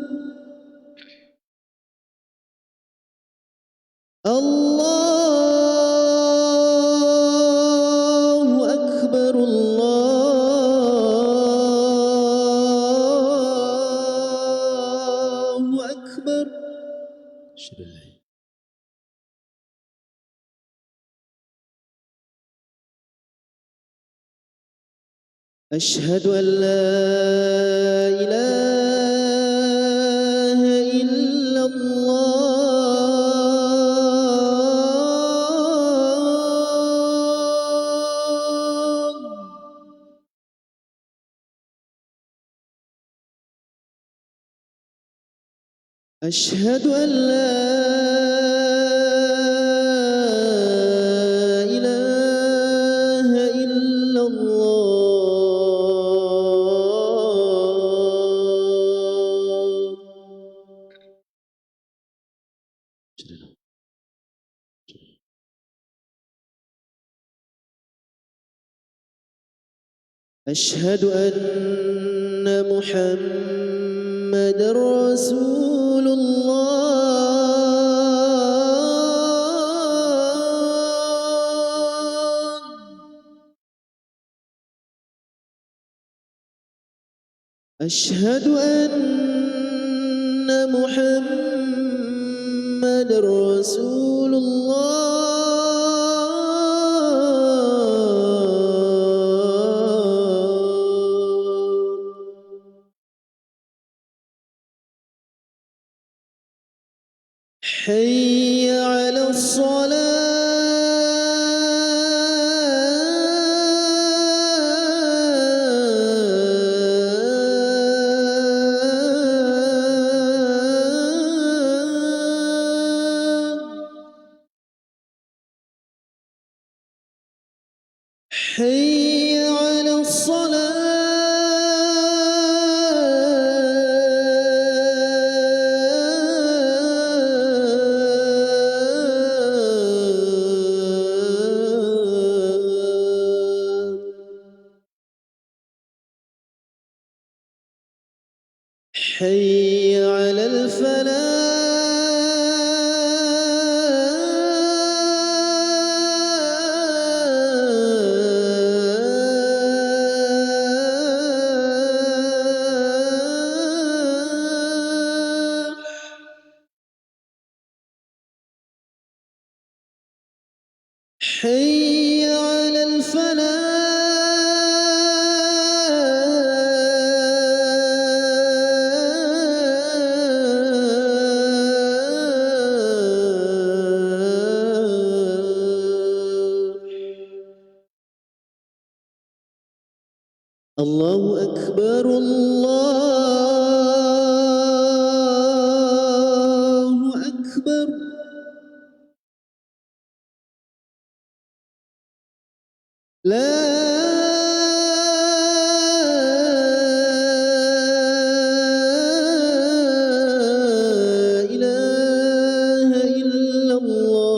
الله أكبر الله أكبر. أشهد أن لا إله إلا الله. أشهد أن لا أشهد أن محمد رسول الله أشهد أن محمد رسول الله حي على الصلاة حي على الصلاة حي على الفلاح حي على الفلاح الله أكبر الله أكبر لا إله إلا الله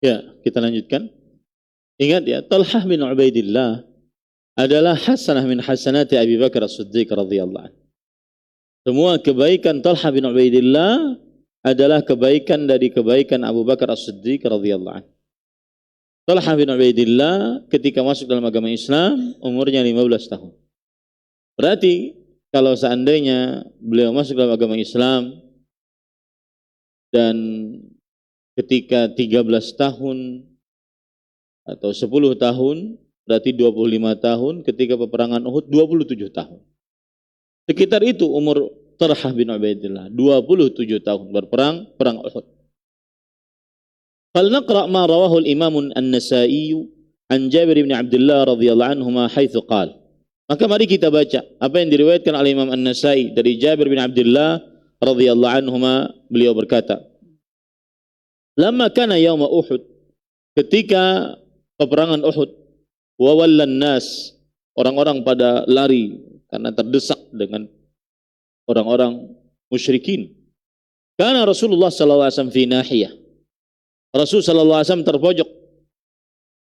Ya, kita lanjutkan. Ingat ya, Talhah bin Ubaidillah adalah hasanah min hasanati Abi Bakar As-Siddiq radhiyallahu anhu. Semua kebaikan Talhah bin Ubaidillah adalah kebaikan dari kebaikan Abu Bakar As-Siddiq radhiyallahu anhu. Talhah bin Ubaidillah ketika masuk dalam agama Islam umurnya 15 tahun. Berarti kalau seandainya beliau masuk dalam agama Islam dan ketika 13 tahun atau 10 tahun, berarti 25 tahun, ketika peperangan Uhud 27 tahun. Sekitar itu umur Talhah bin Ubaidillah, 27 tahun berperang, perang Uhud. Fal naqra' ma rawahu al-Imam An-Nasa'i an Jabir bin Abdullah radhiyallahu anhuma haitsu qala. Maka mari kita baca apa yang diriwayatkan oleh Imam An-Nasa'i dari Jabir bin Abdullah radhiyallahu anhuma, beliau berkata, "Lamma kana yaum Uhud," ketika peperangan Uhud, wa wallan nas, orang-orang pada lari karena terdesak dengan orang-orang musyrikin. Karena Rasulullah sallallahu alaihi wasallam fi nahiyah. Rasul sallallahu alaihi wasallam terpojok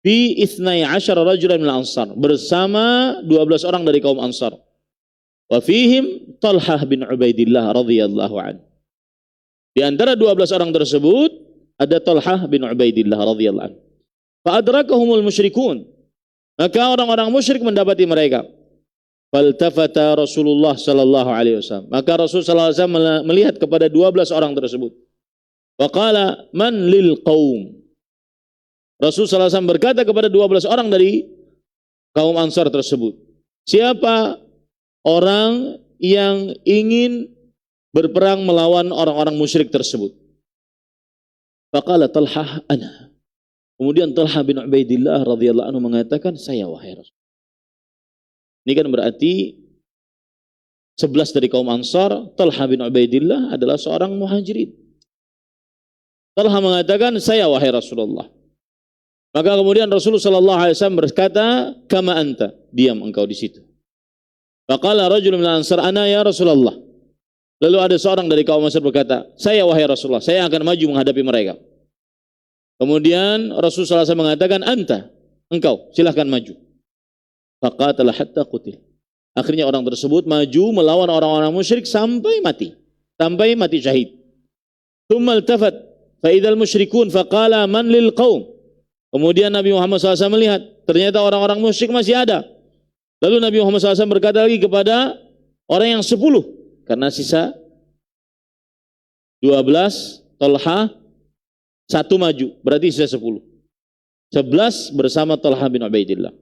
fi 12 rajulan min Ansar, bersama 12 orang dari kaum Ansar. Wa fihim Talhah bin Ubaidillah radhiyallahu anhu. Di antara 12 orang tersebut ada Talhah bin Ubaidillah radhiyallahu anhu. Fa adrakahumul musyrikun, maka orang-orang musyrik mendapati mereka. Faltafata Rasulullah sallallahu alaihi wasallam, maka Rasul sallallahu alaihi wasallam melihat kepada 12 orang tersebut. Wa qala man lil qaum, Rasul sallallahu alaihi wasallam berkata kepada 12 orang dari kaum Ansar tersebut, siapa orang yang ingin berperang melawan orang-orang musyrik tersebut? Faqala Talhah ana. Kemudian Talhah bin Ubaidillah radhiyallahu anhu mengatakan, saya wahai Rasul. Ini kan berarti 11 dari kaum Ansar, Talhah bin Ubaidillah adalah seorang muhajirin. Talhah mengatakan, saya wahai Rasulullah. Maka kemudian Rasulullah sallallahu alaihi wasallam berkata, kama anta, diam engkau di situ. Faqala rajulun minal ansar, ana ya Rasulullah. Lalu ada seorang dari kaum Ansar berkata, saya wahai Rasulullah, saya akan maju menghadapi mereka. Kemudian Rasulullah SAW mengatakan, anta, engkau, silahkan maju. Faqatala hatta qutil. Akhirnya orang tersebut maju melawan orang-orang musyrik sampai mati syahid. Thumma altafat fa idzal musyrikun faqala man lil qaum. Kemudian Nabi Muhammad SAW melihat, ternyata orang-orang musyrik masih ada. Lalu Nabi Muhammad SAW berkata lagi kepada orang yang 10, karena sisa 12, Talha 1 maju, berarti sisa 10. 11 bersama Talha bin Ubaidillah.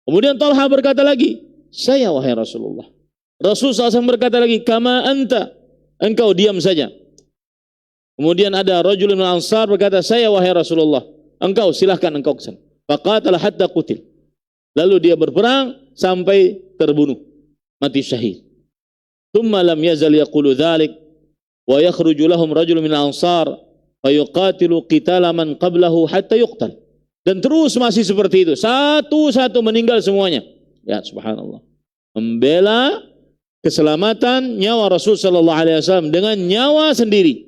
Kemudian Talha berkata lagi, saya wahai Rasulullah. Rasulullah SAW berkata lagi, kama anta, engkau diam saja. Kemudian ada rajulun minal ansar berkata, saya wahai Rasulullah, engkau silahkan engkau kesana. Faqatala hatta qutil. Lalu dia berperang sampai terbunuh, mati syahid. Thumma lam yazal yaqulu dhalik wa yakhruju lahum rajulun minal ansar fayuqatilu qitala man qablahu hatta yuqtal. Dan terus masih seperti itu, satu-satu meninggal semuanya. Ya subhanallah. Membela keselamatan nyawa Rasul sallallahu alaihi wasallam dengan nyawa sendiri.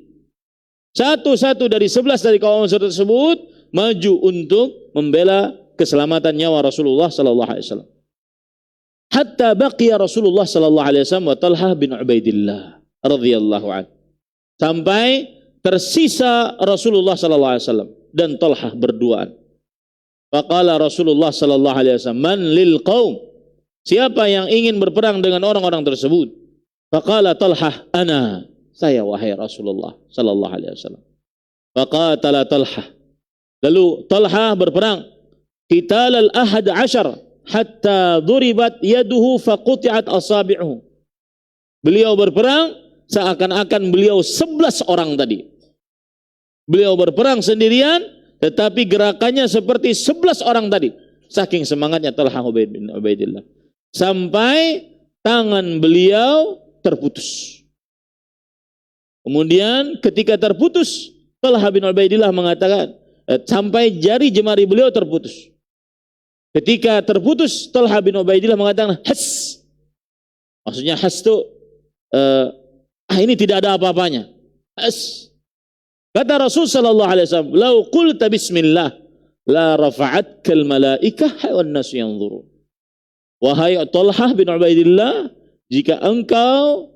Satu-satu dari 11 dari kaum Ansar tersebut maju untuk membela keselamatan nyawa Rasulullah sallallahu alaihi wasallam. Hatta baqiya Rasulullah sallallahu alaihi wasallam wa Talha bin Ubaidillah radhiyallahu anhu. Sampai tersisa Rasulullah sallallahu alaihi wasallam dan Talha berduaan. Faqala Rasulullah sallallahu alaihi wasallam, man lil qaum? Siapa yang ingin berperang dengan orang-orang tersebut? Faqala Talha, ana, saya wahai Rasulullah sallallahu alaihi wasallam. Faqatala Talha. Lalu Talha berperang. Qital al-ahad ashar hatta duribat yaduhu faquti'at asabi'uhu. Beliau berperang seakan-akan beliau 11 orang tadi. Beliau berperang sendirian tetapi gerakannya seperti 11 orang tadi. Saking semangatnya Talha bin Ubaidillah. Sampai tangan beliau terputus. Kemudian ketika terputus, Talha bin Ubaidillah mengatakan, sampai jari jemari beliau terputus. Ketika terputus, Talha bin Ubaidillah mengatakan, has. Maksudnya has itu, ini tidak ada apa-apanya. Has. Kata Rasul sallallahu alaihi wasallam, "Lau qulta bismillah la rafa'atkal malaikah wan nas yanzurun." Wahai Talha bin Ubaidillah, jika engkau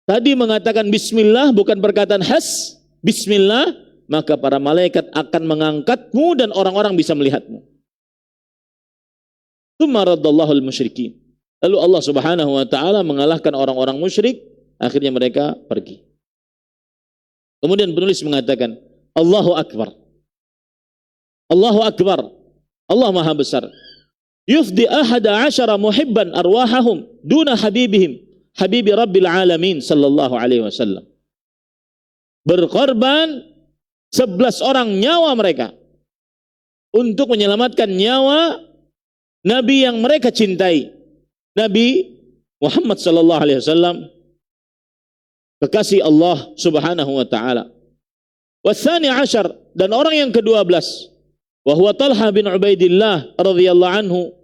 tadi mengatakan bismillah bukan perkataan has, bismillah, maka para malaikat akan mengangkatmu dan orang-orang bisa melihatmu. Tsumma raddallahu al-musyrikin. Lalu Allah Subhanahu wa taala mengalahkan orang-orang musyrik, akhirnya mereka pergi. Kemudian penulis mengatakan, Allahu Akbar. Allahu Akbar. Allah Maha Besar. Yufdi ahada asyara muhibban arwahahum duna habibihim, habibi rabbil alamin sallallahu alaihi wasallam. Berkorban 11 orang nyawa mereka untuk menyelamatkan nyawa Nabi yang mereka cintai, Nabi Muhammad sallallahu alaihi wasallam, kekasih Allah Subhanahu wa taala. Watsani asyar, dan orang yang ke-12, wa huwa Talha bin Ubaidillah radhiyallahu anhu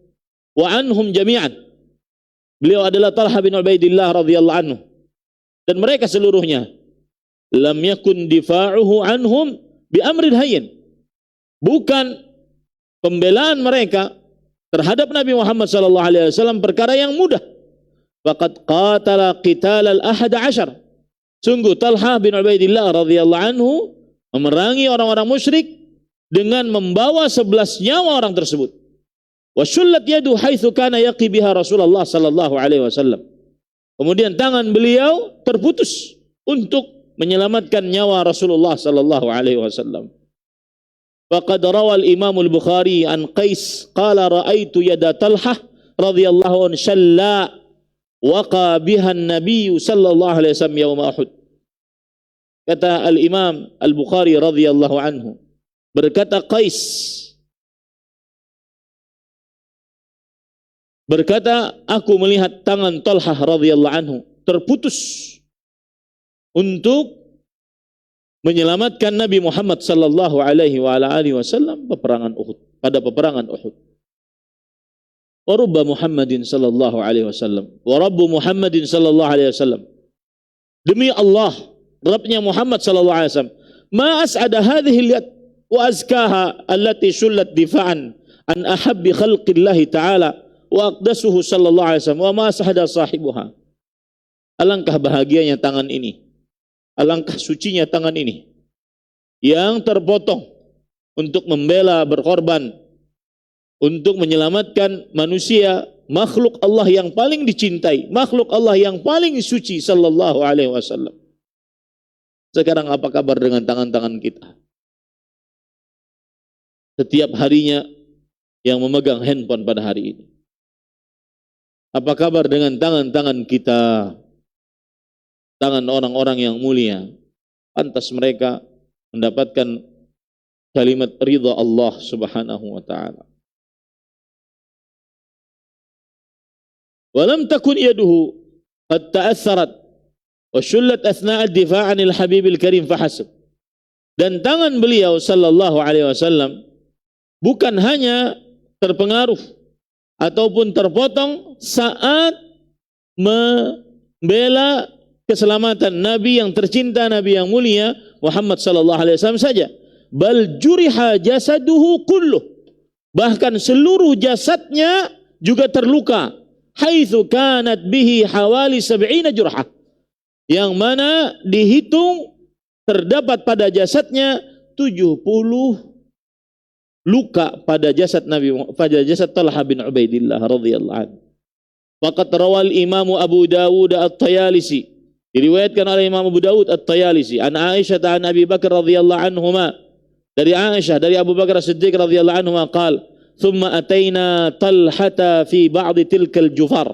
wa anhum jami'an. Beliau adalah Talha bin Ubaidillah radhiyallahu anhu dan mereka seluruhnya. Lam yakun difa'uhu anhum bi amrin hayyin. Bukan pembelaan mereka terhadap Nabi Muhammad sallallahu alaihi wasallam perkara yang mudah. Faqad qatala qital al-ahad asyar. Sungguh Talha bin Ubaidillah radhiyallahu anhu memerangi orang-orang musyrik dengan membawa 11 nyawa orang tersebut. Wa syullat yadu haitsu kana yaqi biha Rasulullah sallallahu alaihi wasallam. Kemudian tangan beliau terputus untuk menyelamatkan nyawa Rasulullah sallallahu alaihi wasallam. Faqad rawa al-Imam al-Bukhari an Qais qala ra'aitu yada Talhah radhiyallahu anhu shalla waqa biha an-nabiy sallallahu alaihi wasallam yaum Uhud. Kata al-Imam al-Bukhari radhiyallahu anhu, berkata Qais, berkata, aku melihat tangan Talhah radhiyallahu anhu terputus untuk menyelamatkan Nabi Muhammad sallallahu alaihi wasallam pada peperangan Uhud. wa rubba Muhammadin sallallahu alaihi wasallam wa rabbu Muhammadin sallallahu alaihi wasallam. Demi Allah, Rabbnya Muhammad sallallahu alaihi wasallam, ma as'ada hadhihi al-yad wa azkaha allati sullat difa'an an ahabbi khalqillahi ta'ala wa aqdasuhu sallallahu alaihi wasallam wa ma as'ada sahibuha. Alangkah bahagianya tangan ini, alangkah sucinya tangan ini yang terpotong untuk membela, berkorban untuk menyelamatkan manusia, makhluk Allah yang paling dicintai, makhluk Allah yang paling suci sallallahu alaihi wasallam. Sekarang apa kabar dengan tangan-tangan kita? Setiap harinya yang memegang handphone pada hari ini. Apa kabar dengan tangan-tangan kita? Tangan orang-orang yang mulia. Pantas mereka mendapatkan kalimat ridha Allah subhanahu wa ta'ala. Walam takun yaduhu qad ta'atharat wa syullat athna'a ad-difa' 'anil habibil karim fahasib. Dan tangan beliau sallallahu alaihi wasallam bukan hanya terpengaruh ataupun terpotong saat membela keselamatan Nabi yang tercinta, Nabi yang mulia Muhammad sallallahu alaihi wasallam saja, bal juriha jasaduhu kulluh, bahkan seluruh jasadnya juga terluka, haitsu kanat bihi hawali 70 jurhah, yang mana dihitung terdapat pada jasadnya 70 luka pada jasad Nabi, pada jasad Talha bin Ubaidillah radhiyallahu anhu. Faqad rawal Imam Abu Dawud At-Tayalisi, diriwayatkan oleh Imam Abu Dawud At-Tayalisi, an Aisyah an Abi Bakar radhiyallahu anhuma, dari Aisyah dari Abu Bakar Siddiq radhiyallahu anhuma qala, thumma ataina Talhata fi ba'd tilkal jufar.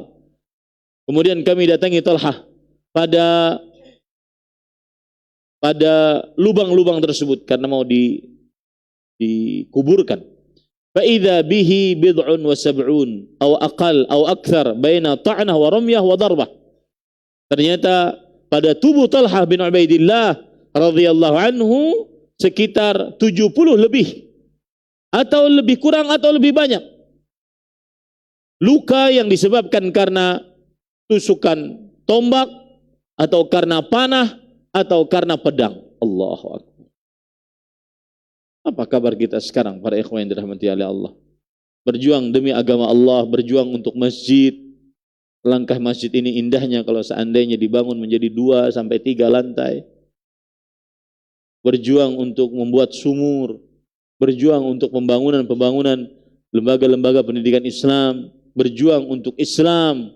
Kemudian kami datangi Talhah pada lubang-lubang tersebut karena mau dikuburkan. Fa idza bihi bid'un wa sab'un aw aqal aw akthar baina ta'nah wa ramyah wa darbah. Ternyata pada tubuh Talhah bin Ubaidillah radhiyallahu anhu sekitar 70 lebih atau lebih kurang atau lebih banyak luka yang disebabkan karena tusukan tombak atau karena panah atau karena pedang. Allahu akbar. Apa kabar kita sekarang para ikhwan yang dirahmati oleh Allah? Berjuang demi agama Allah, berjuang untuk masjid. Langkah masjid ini indahnya kalau seandainya dibangun menjadi 2 sampai 3 lantai. Berjuang untuk membuat sumur, berjuang untuk pembangunan lembaga-lembaga pendidikan Islam, berjuang untuk Islam.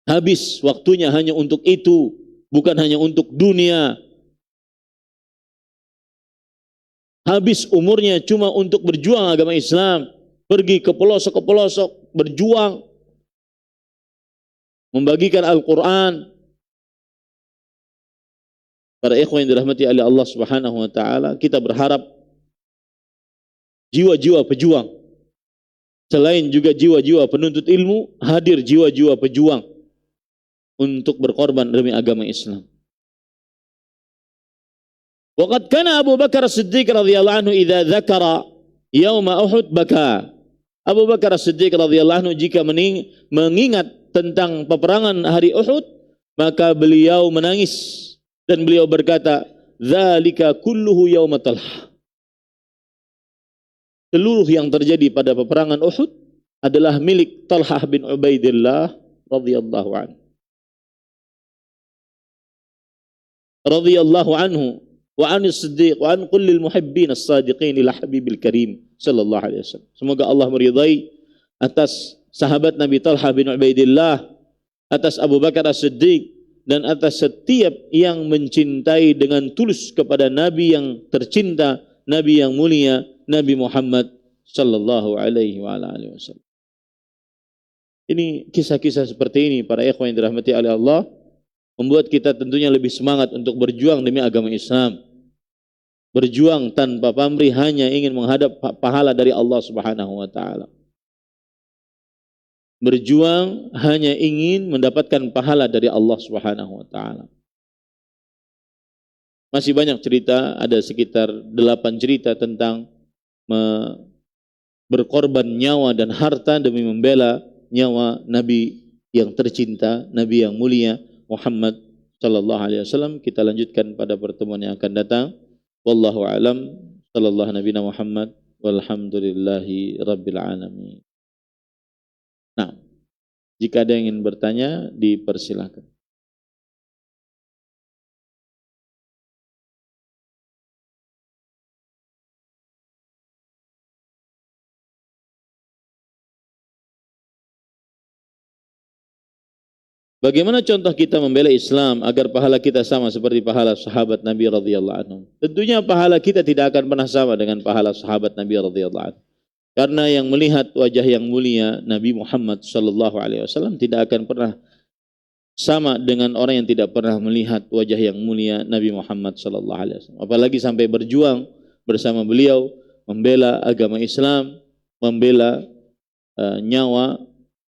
Habis waktunya hanya untuk itu, bukan hanya untuk dunia. Habis umurnya cuma untuk berjuang agama Islam, pergi ke pelosok, berjuang, membagikan Al-Quran. Para ikhwan yang dirahmati oleh Allah Subhanahu wa taala, kita berharap jiwa-jiwa pejuang, selain juga jiwa-jiwa penuntut ilmu, hadir jiwa-jiwa pejuang untuk berkorban demi agama Islam. Waqad kana Abu Bakar As-Siddiq radhiyallahu anhu idza dzakara yauma Uhud baka. Abu Bakar As-Siddiq radhiyallahu anhu jika mengingat tentang peperangan hari Uhud, maka beliau menangis dan beliau berkata, "Dzalika kulluhu yauma Talhah." Seluruh yang terjadi pada peperangan Uhud adalah milik Talhah bin Ubaidillah radhiyallahu anhu. Radhiyallahu anhu wa anis siddiq wa an kullil muhibbin as-sadiqin ila habibil karim sallallahu alaihi wasallam. Semoga Allah meridai atas sahabat Nabi Talha bin Ubaidillah, atas Abu Bakar As-Siddiq, dan atas setiap yang mencintai dengan tulus kepada Nabi yang tercinta, Nabi yang mulia, Nabi Muhammad sallallahu alaihi wa alihi wasallam. Ini kisah-kisah seperti ini para ikhwan yang dirahmati oleh Allah membuat kita tentunya lebih semangat untuk berjuang demi agama Islam. Berjuang tanpa pamrih, hanya ingin menghadap pahala dari Allah Subhanahu wa taala. Berjuang hanya ingin mendapatkan pahala dari Allah Subhanahu wa taala. Masih banyak cerita, ada sekitar 8 cerita tentang berkorban nyawa dan harta demi membela nyawa Nabi yang tercinta, Nabi yang mulia Muhammad sallallahu alaihi wasallam. Kita lanjutkan pada pertemuan yang akan datang. Wallahu a'lam. Sallallahu nabiyana Muhammad walhamdulillahi rabbil alamin. Nah, jika ada yang ingin bertanya dipersilakan. Bagaimana contoh kita membela Islam agar pahala kita sama seperti pahala sahabat Nabi radhiyallahu anhu? Tentunya pahala kita tidak akan pernah sama dengan pahala sahabat Nabi radhiyallahu anhu. Karena yang melihat wajah yang mulia Nabi Muhammad sallallahu alaihi wasallam tidak akan pernah sama dengan orang yang tidak pernah melihat wajah yang mulia Nabi Muhammad sallallahu alaihi wasallam. Apalagi sampai berjuang bersama beliau membela agama Islam, membela nyawa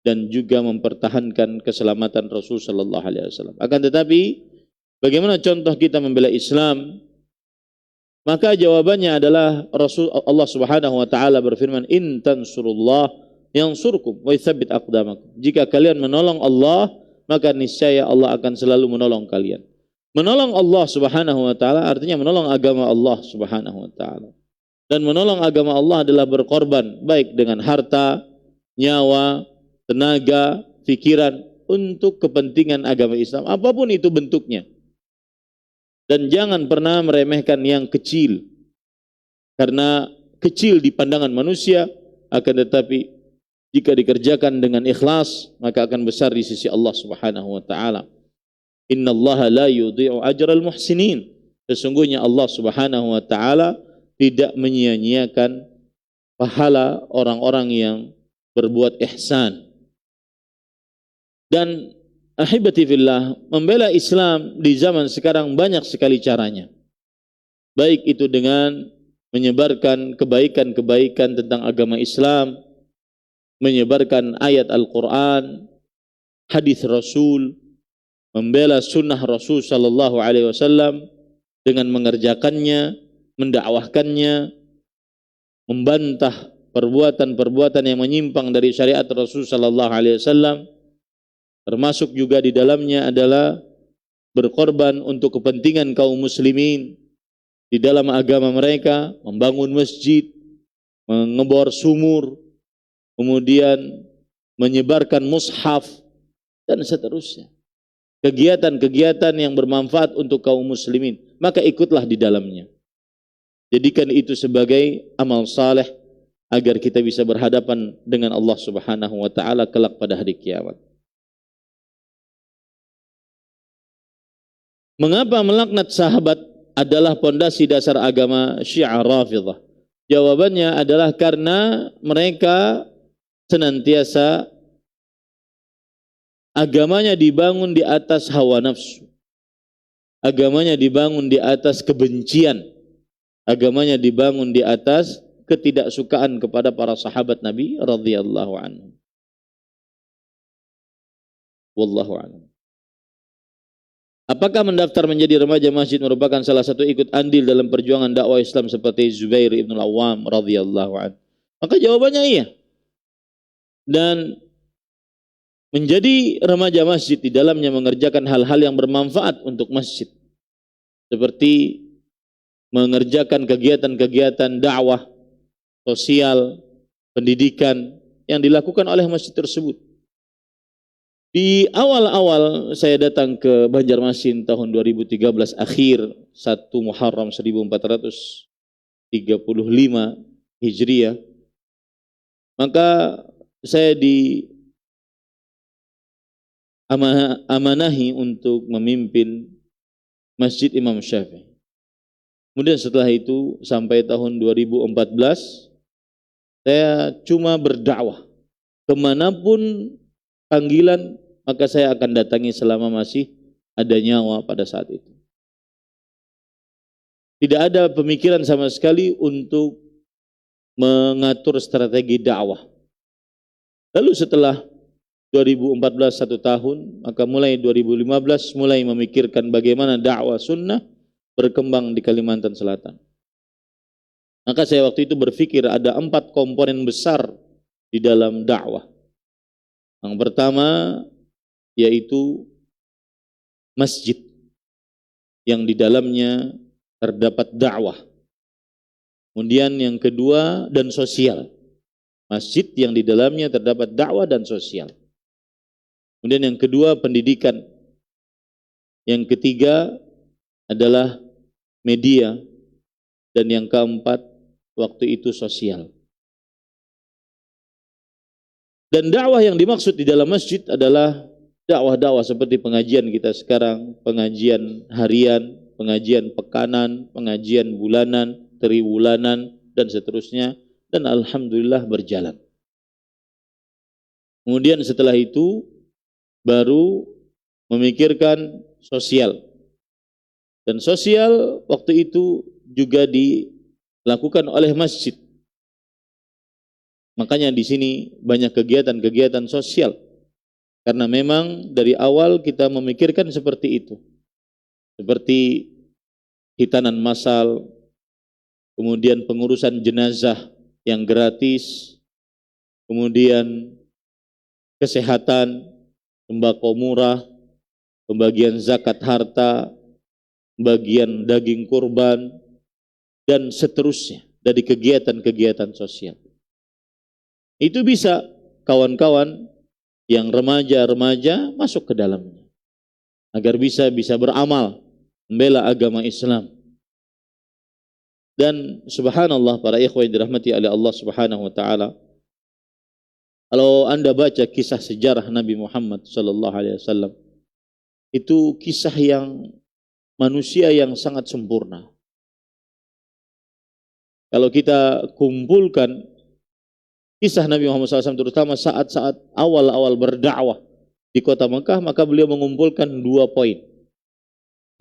dan juga mempertahankan keselamatan Rasul sallallahu alaihi wasallam. Akan tetapi bagaimana contoh kita membela Islam? Maka jawabannya adalah Rasul Allah Subhanahu wa taala berfirman, "In tansurullah yansurkum wa yutsabbit aqdamakum." Jika kalian menolong Allah, maka niscaya Allah akan selalu menolong kalian. Menolong Allah Subhanahu wa taala artinya menolong agama Allah Subhanahu wa taala. Dan menolong agama Allah adalah berkorban baik dengan harta, nyawa, tenaga, pikiran untuk kepentingan agama Islam, apapun itu bentuknya. Dan jangan pernah meremehkan yang kecil, karena kecil di pandangan manusia, akan tetapi jika dikerjakan dengan ikhlas maka akan besar di sisi Allah Subhanahu wa taala. Innallaha la yudhi'u ajral muhsinin. Sesungguhnya Allah Subhanahu wa taala tidak menyia-nyiakan pahala orang-orang yang berbuat ihsan. Dan ahibati fillah, membela Islam di zaman sekarang banyak sekali caranya. Baik itu dengan menyebarkan kebaikan-kebaikan tentang agama Islam, menyebarkan ayat Al-Quran, hadis Rasul, membela sunnah Rasul sallallahu alaihi wasallam dengan mengerjakannya, mendakwahkannya, membantah perbuatan-perbuatan yang menyimpang dari syariat Rasul sallallahu alaihi wasallam. Termasuk juga di dalamnya adalah berkorban untuk kepentingan kaum muslimin di dalam agama mereka, membangun masjid, mengebor sumur, kemudian menyebarkan mushaf dan seterusnya. Kegiatan-kegiatan yang bermanfaat untuk kaum muslimin, maka ikutlah di dalamnya. Jadikan itu sebagai amal saleh agar kita bisa berhadapan dengan Allah Subhanahu wa taala kelak pada hari kiamat. Mengapa melaknat sahabat adalah pondasi dasar agama Syiah Rafidhah? Jawabannya adalah karena mereka senantiasa agamanya dibangun di atas hawa nafsu. Agamanya dibangun di atas kebencian. Agamanya dibangun di atas ketidaksukaan kepada para sahabat Nabi radhiyallahu anhu. Wallahu a'lam. Apakah mendaftar menjadi remaja masjid merupakan salah satu ikut andil dalam perjuangan dakwah Islam seperti Zubair ibn al-Awwam radhiyallahu anhu? Maka jawabannya iya. Dan menjadi remaja masjid di dalamnya mengerjakan hal-hal yang bermanfaat untuk masjid. Seperti mengerjakan kegiatan-kegiatan dakwah, sosial, pendidikan yang dilakukan oleh masjid tersebut. Di awal-awal saya datang ke Banjarmasin tahun 2013 akhir 1 Muharram 1435 Hijriah, maka saya diamanahi untuk memimpin Masjid Imam Syafi'i. Kemudian setelah itu sampai tahun 2014 saya cuma berdakwah kemanapun panggilan, maka saya akan datangi selama masih ada nyawa pada saat itu. Tidak ada pemikiran sama sekali untuk mengatur strategi dakwah. Lalu setelah 2014 1 tahun, maka mulai 2015 mulai memikirkan bagaimana dakwah sunnah berkembang di Kalimantan Selatan. Maka saya waktu itu berpikir ada 4 komponen besar di dalam dakwah. Yang pertama yaitu masjid yang di dalamnya terdapat dakwah. Kemudian yang kedua, dan sosial. Masjid yang di dalamnya terdapat dakwah dan sosial. Kemudian yang kedua, pendidikan. Yang ketiga adalah media. Dan yang keempat, waktu itu sosial. Dan dakwah yang dimaksud di dalam masjid adalah dakwah-dakwah seperti pengajian kita sekarang, pengajian harian, pengajian pekanan, pengajian bulanan, triwulanan, dan seterusnya. Dan alhamdulillah berjalan. Kemudian setelah itu baru memikirkan sosial. Dan sosial waktu itu juga dilakukan oleh masjid. Makanya di sini banyak kegiatan-kegiatan sosial. Karena memang dari awal kita memikirkan seperti itu. Seperti hitanan massal, kemudian pengurusan jenazah yang gratis, kemudian kesehatan, sembako murah, pembagian zakat harta, pembagian daging kurban, dan seterusnya dari kegiatan-kegiatan sosial. Itu bisa kawan-kawan yang remaja-remaja masuk ke dalamnya agar bisa beramal membela agama Islam. Dan subhanallah para ikhwan yang dirahmati oleh Allah Subhanahu wa taala, kalau Anda baca kisah sejarah Nabi Muhammad sallallahu alaihi wasallam, itu kisah yang manusia yang sangat sempurna. Kalau kita kumpulkan kisah Nabi Muhammad SAW, terutama saat-saat awal-awal berdakwah di kota Mekah, maka beliau mengumpulkan 2 poin.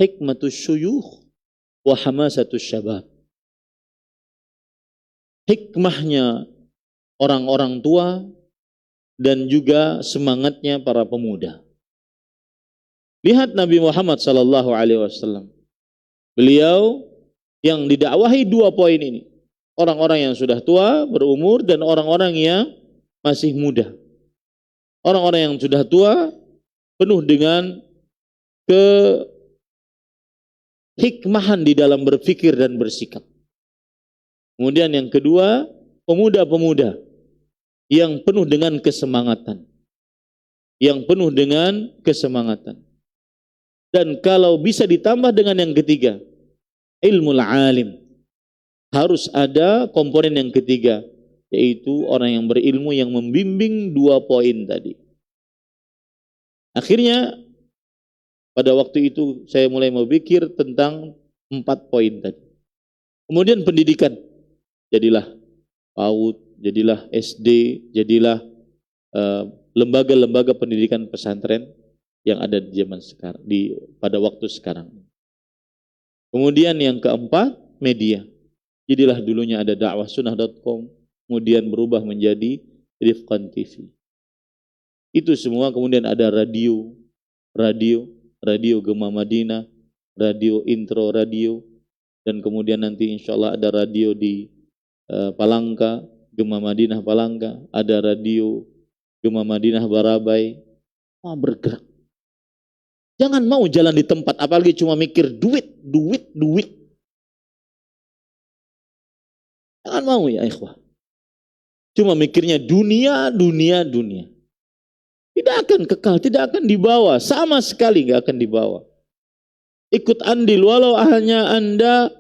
Hikmatus syuyukh wa hamasatus syabab. Hikmahnya orang-orang tua dan juga semangatnya para pemuda. Lihat Nabi Muhammad SAW. Beliau yang didakwahi 2 poin ini. Orang-orang yang sudah tua, berumur, dan orang-orang yang masih muda. Orang-orang yang sudah tua penuh dengan kehikmahan di dalam berpikir dan bersikap. Kemudian yang kedua, pemuda-pemuda yang penuh dengan kesemangatan. Yang penuh dengan kesemangatan. Dan kalau bisa ditambah dengan yang ketiga, ilmul alim. Harus ada komponen yang ketiga, yaitu orang yang berilmu yang membimbing 2 poin tadi. Akhirnya pada waktu itu saya mulai berpikir tentang 4 poin tadi. Kemudian pendidikan, jadilah PAUD, jadilah SD, jadilah lembaga-lembaga pendidikan pesantren yang ada di zaman sekarang, pada waktu sekarang. Kemudian yang keempat, media. Jadilah dulunya ada dakwahsunnah.com, kemudian berubah menjadi Rifqan TV. Itu semua, kemudian ada radio Gema Madinah, radio Intro Radio, dan kemudian nanti insya Allah ada radio di Palangka, Gema Madinah Palangka, ada radio Gema Madinah Barabai. Bergerak. Jangan mau jalan di tempat, apalagi cuma mikir duit. Jangan mau ya ikhwah. Cuma mikirnya dunia. Tidak akan kekal, tidak akan dibawa, sama sekali nggak akan dibawa. Ikut andil, walau hanya Anda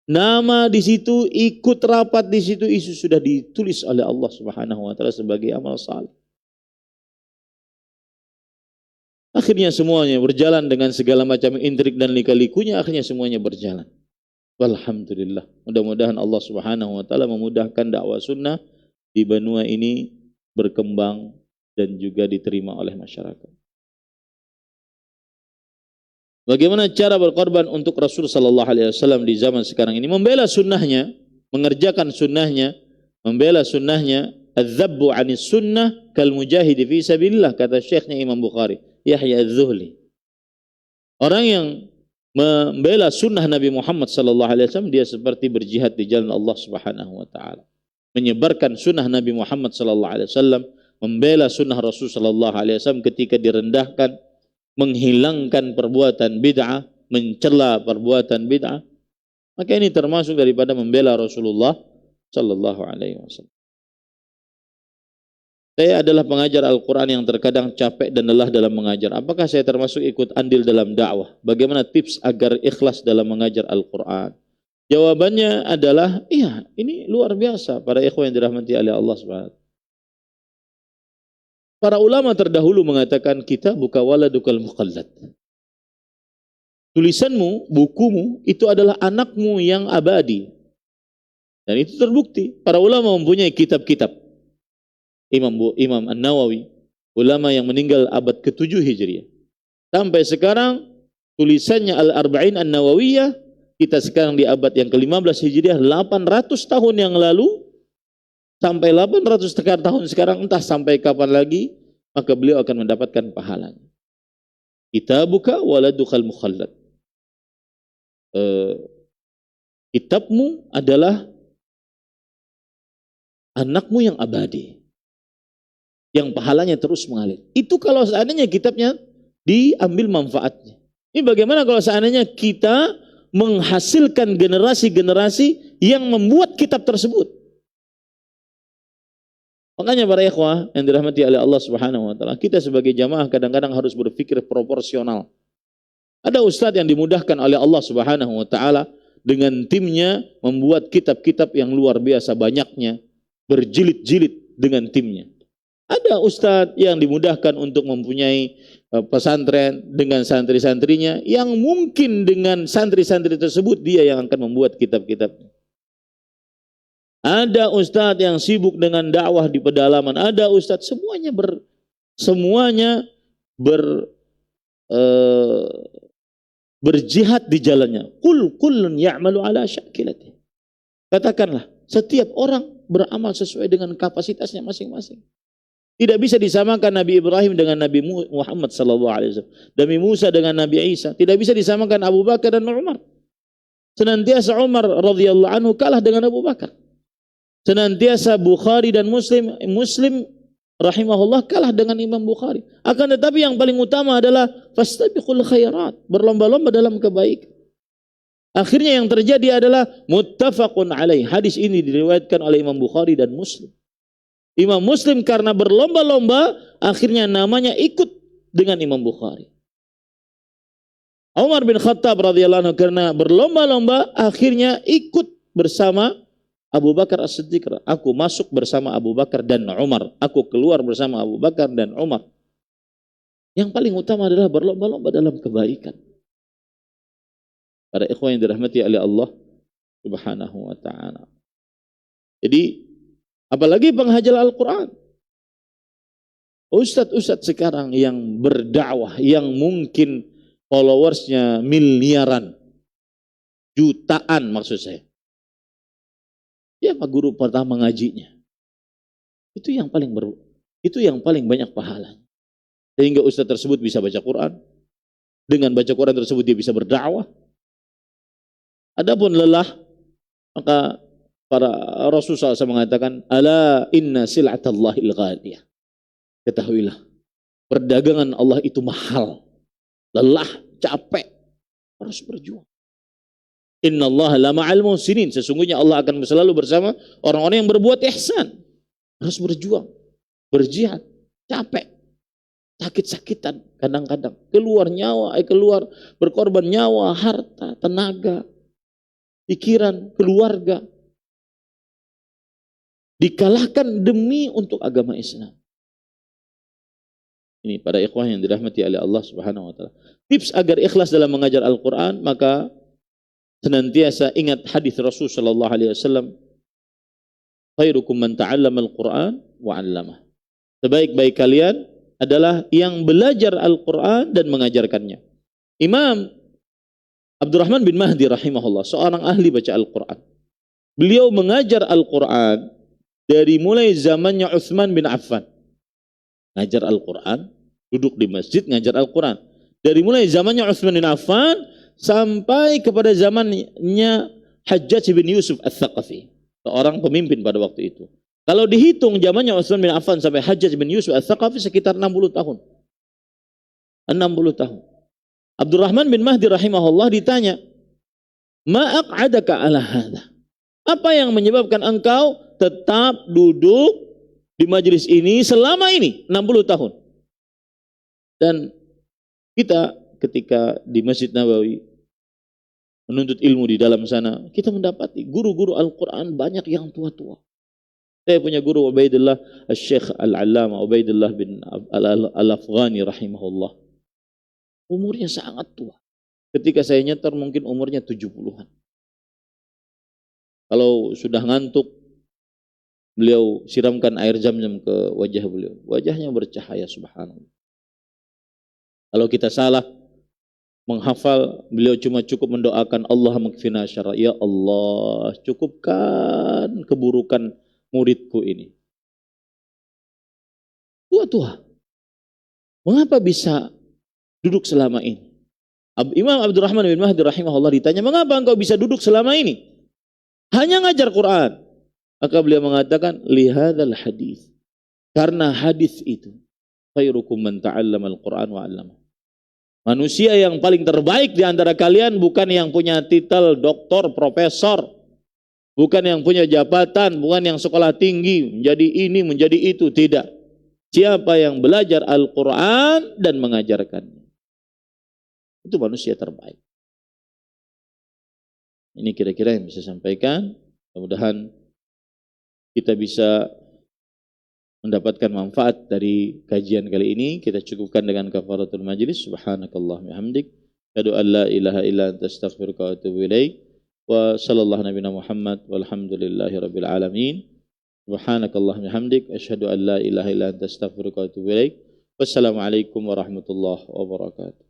nama di situ, ikut rapat di situ, itu sudah ditulis oleh Allah Subhanahu wa taala sebagai amal saleh. Akhirnya semuanya berjalan dengan segala macam intrik dan lika-likunya, akhirnya semuanya berjalan. Alhamdulillah. Mudah-mudahan Allah Subhanahu wa taala memudahkan dakwah sunnah di benua ini berkembang dan juga diterima oleh masyarakat. Bagaimana cara berkorban untuk Rasul sallallahu alaihi wasallam di zaman sekarang ini? Membela sunnahnya, mengerjakan sunnahnya, membela sunnahnya. Az-zabbu 'anis sunnah kal mujahid fi sabilillah, kata syekhnya Imam Bukhari, Yahya Az-Zuhli. Orang yang membela sunnah Nabi Muhammad sallallahu alaihi wasallam, dia seperti berjihad di jalan Allah Subhanahu wa taala. Menyebarkan sunnah Nabi Muhammad sallallahu alaihi wasallam, membela sunnah Rasul sallallahu alaihi wasallam ketika direndahkan, menghilangkan perbuatan bid'ah, mencela perbuatan bid'ah, maka ini termasuk daripada membela Rasulullah sallallahu alaihi wasallam. Saya adalah pengajar Al-Quran yang terkadang capek dan lelah dalam mengajar. Apakah saya termasuk ikut andil dalam dakwah? Bagaimana tips agar ikhlas dalam mengajar Al-Quran? Jawabannya adalah, iya, ini luar biasa para ikhwan yang dirahmati oleh Allah SWT. Para ulama terdahulu mengatakan, kita buka waladukal muqallad. Tulisanmu, bukumu, itu adalah anakmu yang abadi. Dan itu terbukti. Para ulama mempunyai kitab-kitab. Imam An-Nawawi, ulama yang meninggal abad ke-7 Hijriah. Sampai sekarang tulisannya Al-Arba'in An-Nawawiyah, kita sekarang di abad yang ke-15 Hijriah, 800 tahun yang lalu, sampai 800 tahun sekarang, entah sampai kapan lagi, maka beliau akan mendapatkan pahalanya. Kitabuka waladukal mukhallad. Kitabmu adalah anakmu yang abadi, yang pahalanya terus mengalir. Itu kalau seandainya kitabnya diambil manfaatnya. Ini bagaimana kalau seandainya kita menghasilkan generasi-generasi yang membuat kitab tersebut. Makanya para ikhwah yang dirahmati oleh Allah Subhanahu wa taala, kita sebagai jamaah kadang-kadang harus berpikir proporsional. Ada ustadz yang dimudahkan oleh Allah Subhanahu wa taala dengan timnya membuat kitab-kitab yang luar biasa banyaknya, berjilid-jilid dengan timnya. Ada ustadz yang dimudahkan untuk mempunyai pesantren dengan santri-santrinya, yang mungkin dengan santri-santri tersebut dia yang akan membuat kitab-kitabnya. Ada ustadz yang sibuk dengan dakwah di pedalaman, ada ustadz semuanya berjihad di jalannya. Kullun ya'malu ala syakilati. Katakanlah, setiap orang beramal sesuai dengan kapasitasnya masing-masing. Tidak bisa disamakan Nabi Ibrahim dengan Nabi Muhammad sallallahu alaihi wasallam, Nabi Musa dengan Nabi Isa. Tidak bisa disamakan Abu Bakar dan Umar. Senantiasa Umar radhiyallahu anhu kalah dengan Abu Bakar. Senantiasa Bukhari dan Muslim rahimahullah kalah dengan Imam Bukhari. Akan tetapi yang paling utama adalah fastabiqul khairat, berlomba-lomba dalam kebaikan. Akhirnya yang terjadi adalah muttafaqun alaih. Hadis ini diriwayatkan oleh Imam Bukhari dan Muslim. Imam Muslim karena berlomba-lomba, akhirnya namanya ikut dengan Imam Bukhari. Umar bin Khattab radhiyallahu anhu karena berlomba-lomba, akhirnya ikut bersama Abu Bakar As-Siddiq. Aku masuk bersama Abu Bakar dan Umar. Aku keluar bersama Abu Bakar dan Umar. Yang paling utama adalah berlomba-lomba dalam kebaikan. Para ikhwan yang dirahmati oleh Allah Subhanahu wa ta'ala. Jadi, apalagi penghajar Al-Quran. Ustadz-ustadz sekarang yang berdakwah, yang mungkin followersnya miliaran, jutaan maksud saya. Siapa guru pertama ngajinya? Itu yang paling banyak pahalanya. Sehingga ustadz tersebut bisa baca Quran. Dengan baca Quran tersebut dia bisa berdakwah. Adapun lelah, maka para Rasulullah SAW mengatakan, ala inna sil'atallahil ghaliyah. Ketahuilah, perdagangan Allah itu mahal. Lelah, capek, harus berjuang. Innallaha la ma'al muhsinin. Sesungguhnya Allah akan selalu bersama orang-orang yang berbuat ihsan. Harus berjuang, berjihad, capek, sakit-sakitan kadang-kadang. Keluar berkorban nyawa, harta, tenaga, pikiran, keluarga. Dikalahkan demi untuk agama Islam. Ini para ikhwah yang dirahmati oleh Allah Subhanahu wa taala. Tips agar ikhlas dalam mengajar Al-Qur'an, maka senantiasa ingat hadis Rasul sallallahu alaihi wasallam, khairukum man ta'allama al-Qur'an wa 'allamah. Sebaik-baik kalian adalah yang belajar Al-Qur'an dan mengajarkannya. Imam Abdurrahman bin Mahdi rahimahullah, seorang ahli baca Al-Qur'an. Beliau mengajar Al-Qur'an dari mulai zamannya Utsman bin Affan. Ngajar Al-Quran, duduk di masjid ngajar Al-Quran. Dari mulai zamannya Utsman bin Affan sampai kepada zamannya Hajjaj bin Yusuf Ats-Tsaqafi, seorang pemimpin pada waktu itu. Kalau dihitung zamannya Utsman bin Affan sampai Hajjaj bin Yusuf Ats-Tsaqafi sekitar 60 tahun. 60 tahun. Abdurrahman bin Mahdi rahimahullah ditanya, "Ma aq'adaka ala hadha?" Apa yang menyebabkan engkau tetap duduk di majelis ini selama ini 60 tahun? Dan kita ketika di Masjid Nabawi menuntut ilmu di dalam sana, kita mendapati guru-guru Al-Quran banyak yang tua-tua. Saya punya guru Ubaidillah Al-Syekh Al-Allama Ubaidillah bin Al-Afghani rahimahullah. Umurnya sangat tua. Ketika saya nyetar mungkin umurnya 70-an. Kalau sudah ngantuk, beliau siramkan air zam-zam ke wajah beliau. Wajahnya bercahaya, subhanallah. Kalau kita salah menghafal, beliau cuma cukup mendoakan Allah makfina syarra. Ya Allah, cukupkan keburukan muridku ini. Tua-tua. Mengapa bisa duduk selama ini? Imam Abdurrahman bin Mahdi rahimahullah ditanya, mengapa engkau bisa duduk selama ini? Hanya ngajar Quran. Maka beliau mengatakan, lihadzal hadis. Karena hadis itu, khairukum man ta'allama al-Quran wa 'allama. Manusia yang paling terbaik di antara kalian bukan yang punya titel doktor, profesor, bukan yang punya jabatan, bukan yang sekolah tinggi, menjadi ini, menjadi itu, tidak. Siapa yang belajar Al-Quran dan mengajarkannya. Itu manusia terbaik. Ini kira-kira yang bisa saya sampaikan. Mudah-mudahan kita bisa mendapatkan manfaat dari kajian kali ini. Kita cukupkan dengan kafaratul majlis. Subhanakallahumma hamdik. Asyhadu an la ilaha illa anta astaghfiruka wa atubu ilaik. Wa sallallahu nabiyana Muhammad walhamdulillahi rabbil alamin. Subhanakallahumma hamdik. Asyhadu an la ilaha illa anta astaghfiruka wa atubu ilaik. Wassalamualaikum warahmatullahi wabarakatuh.